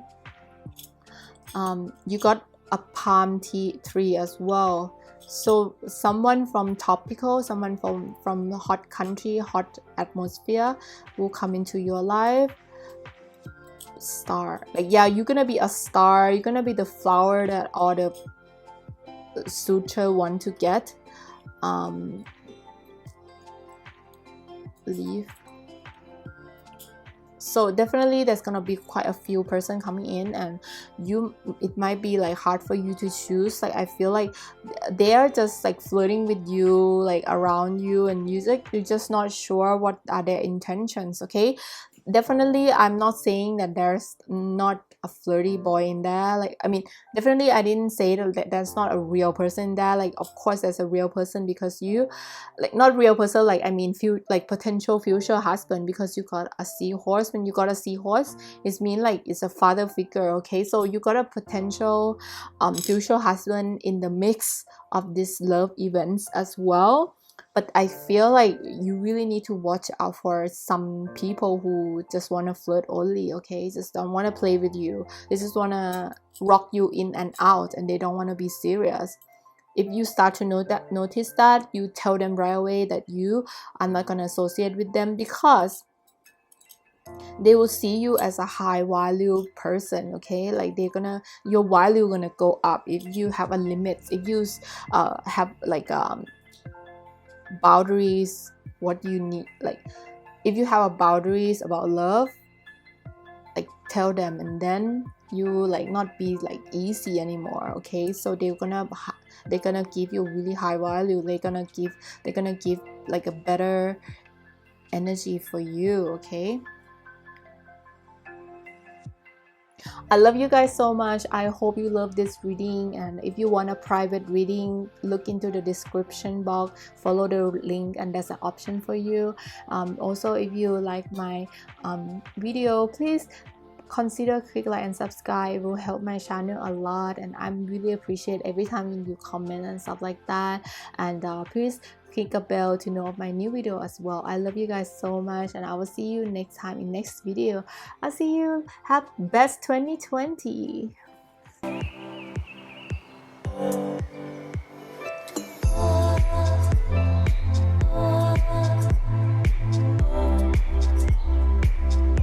You got a palm tree as well. So someone from tropical, someone from the hot country, hot atmosphere will come into your life. Star, like, yeah, you're gonna be a star. You're gonna be the flower that all the suitor want to get. Leaf. So definitely there's gonna be quite a few person coming in, and it might be like hard for you to choose. Like, I feel like they are just like flirting with you, like around you, and you're just not sure what are their intentions. Okay, definitely I'm not saying that there's not a flirty boy in there. Like, I mean, definitely I didn't say that there's not a real person there. Like, of course there's a real person, because you, like, not real person, like, I mean, like potential future husband, because you got a seahorse. When you got a seahorse, it means like it's a father figure. Okay, so you got a potential future husband in the mix of these love events as well. But I feel like you really need to watch out for some people who just want to flirt only. Okay, just don't want to play with you. They just want to rock you in and out, and they don't want to be serious. If you start to notice that, you tell them right away that you are not going to associate with them, because they will see you as a high value person. Okay, like your value gonna go up if you have a limit, if you have like boundaries. What you need, like, if you have a boundaries about love, like, tell them, and then you like not be like easy anymore. Okay, so they're gonna give you really high value. They're gonna give like a better energy for you. Okay, I love you guys so much. I hope you love this reading, and if you want a private reading, look into the description box, follow the link, and there's an option for you. Also, if you like my video, please consider click like and subscribe. It will help my channel a lot, and I'm really appreciate every time you comment and stuff like that. And please click a bell to know of my new video as well. I love you guys so much, and I will see you next time in next video. I'll see you. Have best 2020.